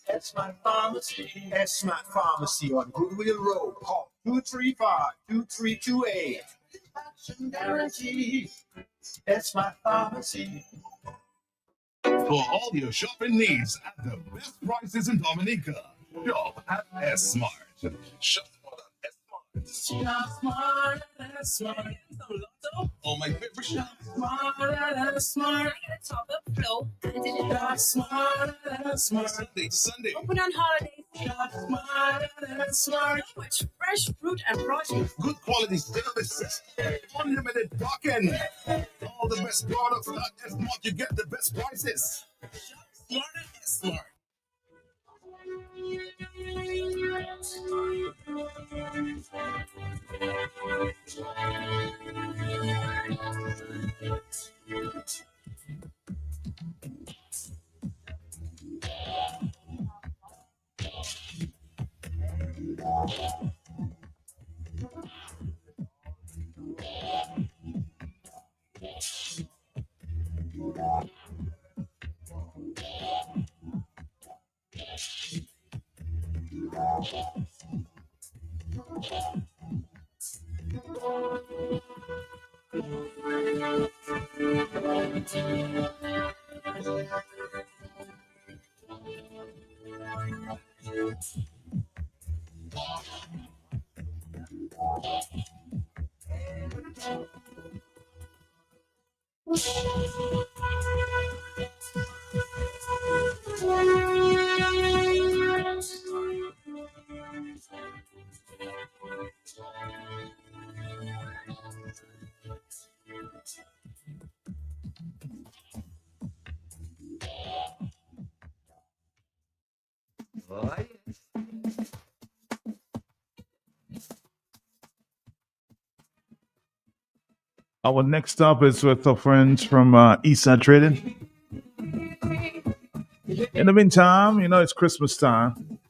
That's my pharmacy. That's my pharmacy on Goodwill Road. Call 235-2328. Satisfaction guaranteed. That's my pharmacy. For all your shopping needs at the best prices in Dominica, shop at S-Mart. Shop at S-Mart. Shop smart, smart. Oh, my favorite shop. Smart, smart. Top of flow. Shop smart, smart. Sunday. Open on holidays. Shop smart, smart. With fresh fruit and produce. Good quality services. Unlimited parking. All the best products at S-Mart. You get the best prices. Shop smart at S-Mart. Our next stop is with our friends from Eastside Trading. In the meantime, it's Christmas time.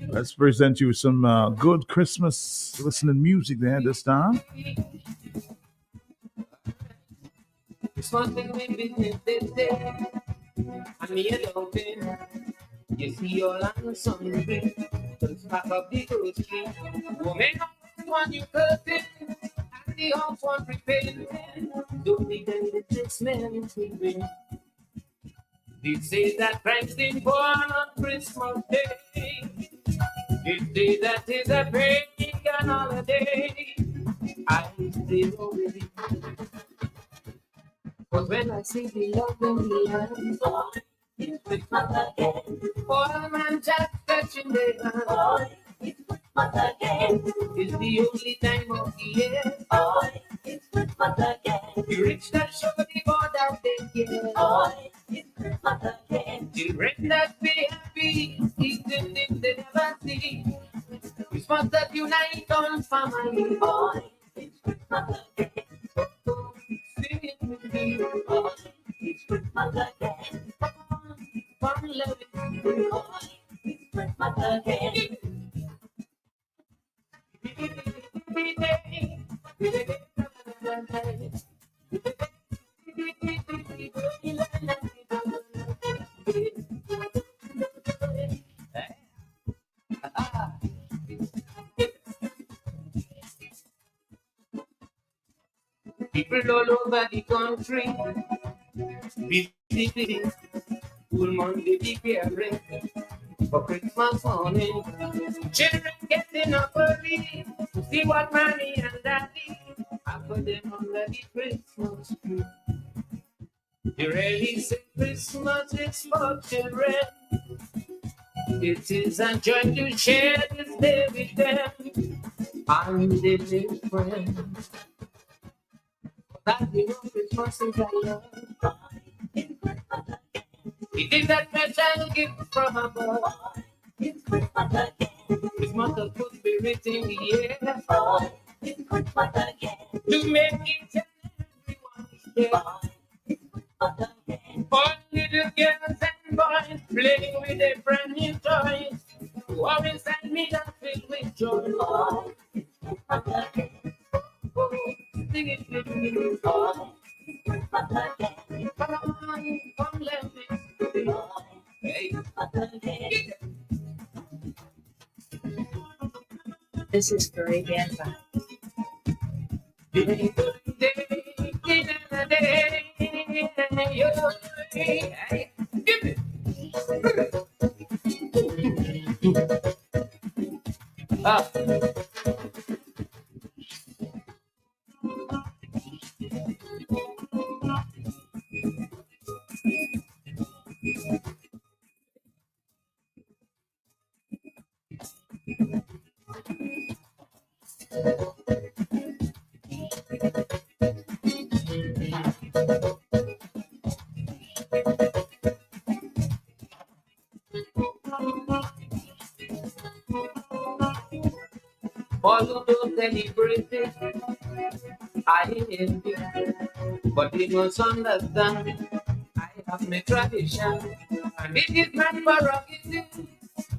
Let's present you some good Christmas listening music there this time. It's one thing we business this day. I mean, you don't think. You see all on Sunday. Just pack up the old street. Woman, one you perfect. And the off one prepared. Don't need any tricks, man. They say that Christ is born on Christmas Day. This day that is a pagan holiday, I stay away. But when I see the love in the land, boy, it's Christmas again. All man just touching their hand, boy, it's Christmas again. It's the only time of the year, boy, it's Christmas again. The rich that show the God that they care, boy, it's Christmas again. The rich that be happy, eating things they never see. Christmas that unite on family, boy, it's Christmas again. Sing it with me, boy, it's Christmas again. Come love it, boy, it's Christmas again. People all over the country, busy, full Monday preparing for Christmas morning. Children getting up early to see what mommy and daddy have for them under the Christmas tree. You really say Christmas is for children. It is a joy to share this day with them and their new friends. That we know Christmas is a love. It is a special gift from above. It's Christmas again. Christmas has put spirit in the air. It's Christmas again. To make each and everyone share. It's Christmas again. For little girls and boys playing with their brand new toys. Who are inside me that filled with joy. It's Christmas again. Sing it with me. It's Christmas again. Come on, come let me sing. Hey. This is Caribbean Vibe. All of those celebrating, I envy, but they must understand I have my tradition, and it is my prerogative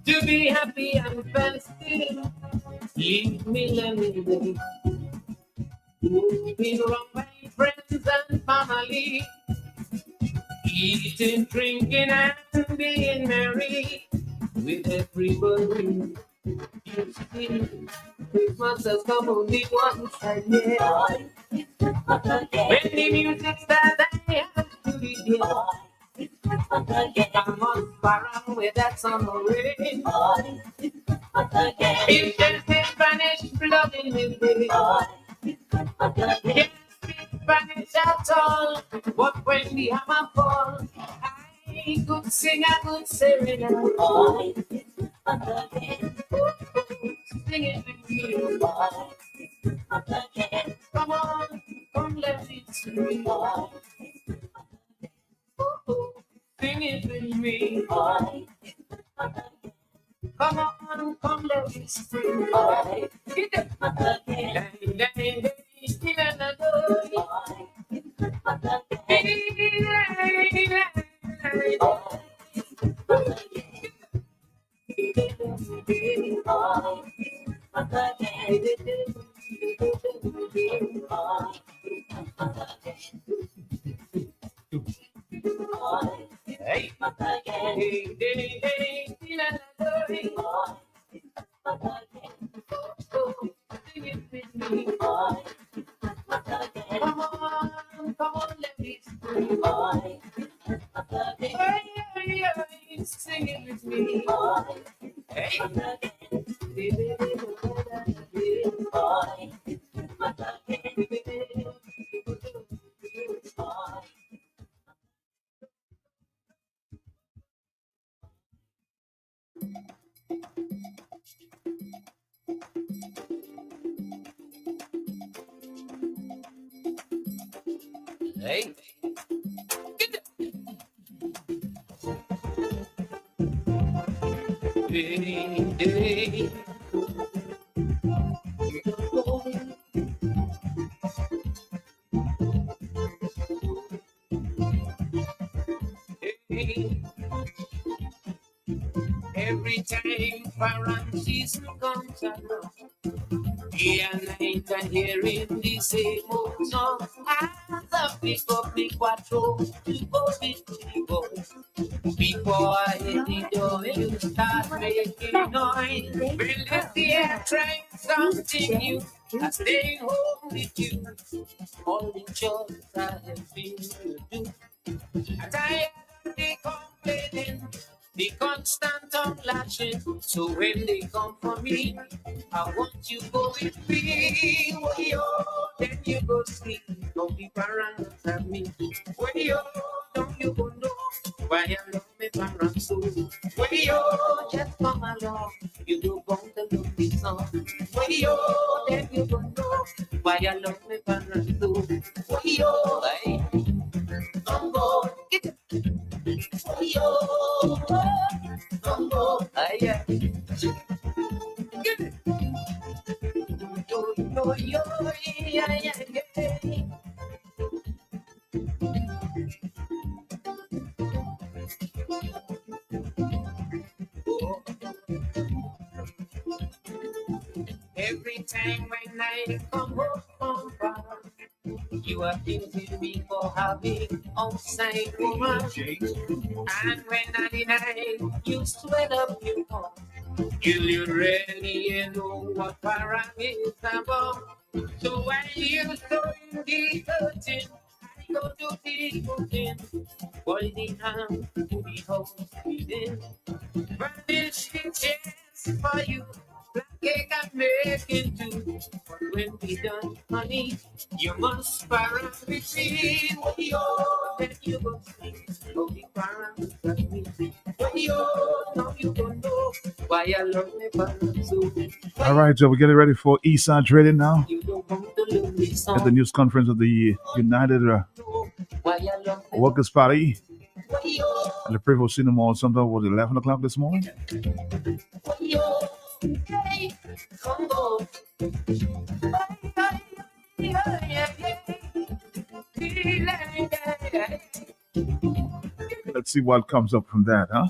to be happy and festive. Leave me lonely, moving around my friends and family, eating, drinking, and being merry with everybody. You see, Christmas has come only once a year. When the music starts, I have to be there. I must around with that summer rain. If there's Spanish blood in me, baby, can't speak Spanish at all. But when the hammer falls, I could sing a good serenade. Sing it with me. Come on, come let it scream. Sing it with me. Come on, come let it scream. Get it. Hey, sing it with me. Come on, let me scream. Hey, sing it with me. Hey. Hey. Day. Every time Farron season comes around, day and night I'm hearing the same old song. As I pick up the quattro to go with boys. Before I hit the door, you start making noise. Well, if the air trying something new, I stay home with you. All the chores I have been to do. I'm tired of the complaining, the constant tongue lashing. So when they come for me, I want you go with me. Way then you go see. Don't be paranoid at me. Way don't you go know why I love me paranoid so. Way just come along. You do want to love me so. Way then you go know why I love me paranoid so. Way hey. Gumbo, get it. Yo, gumbo, yeah. Get it. Yo, yeah. Every time when I come home from bar, you are accusing me for having outside woman. And when I deny, you swell up your heart. Will you really know what para is about? So when you throw in the curtain, I go to the cooking. Boil the ham to the house within. Burnish the chance for you. Black cake I'm making too. But when we done, honey, you must para with me. Then you go see. Oh, the para with me. Now you don't know why I love me para so. All right, so we're getting ready for Eastside Trading now You don't want to love me so. at the news conference of the United Why I love me. Workers' Party. And the Prevo Cinema sometime was 11 o'clock this morning. Hey, Congo. Let's see what comes up from that, huh?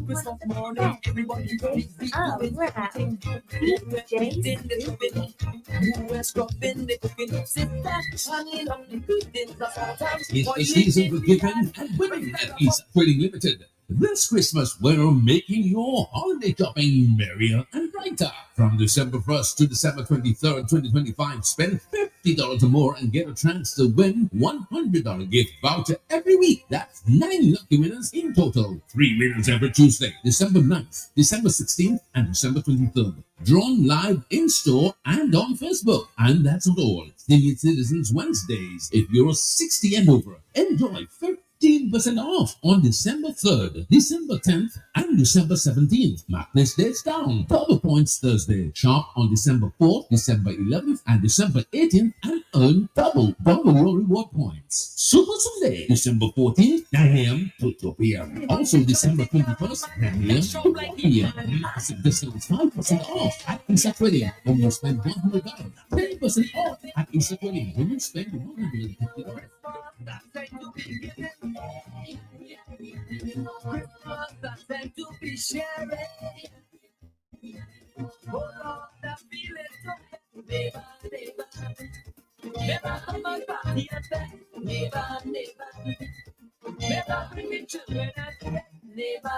Christmas morning, everybody oh, we're at It's the season for giving and winning at East Trading Limited. This Christmas, we're making your holiday shopping merrier and brighter. From December 1st to December 23rd, 2025, spend $50 or more and get a chance to win $100 gift voucher every week. That's 9 lucky winners in total. 3 winners every Tuesday, December 9th, December 16th, and December 23rd. Drawn live in store and on Facebook. And that's not all. Senior Citizens Wednesdays. If you're 60 and over, enjoy 15% off on December 3rd, December 10th, and December 17th. Mark this dates down. Double Points Thursday. Shop on December 4th, December 11th, and December 18th and earn double your reward points. Super Sunday, December 14th, 9 a.m. to 2 p.m. Also December 21st, 9 a.m. to 1 p.m. Massive discounts, 5% off at East Trading when you spend $100. 10% off at East Trading when you spend $150. To be sharing. Hold on, that feeling so never, come on, party and bed. Never bring the children and bed. Never.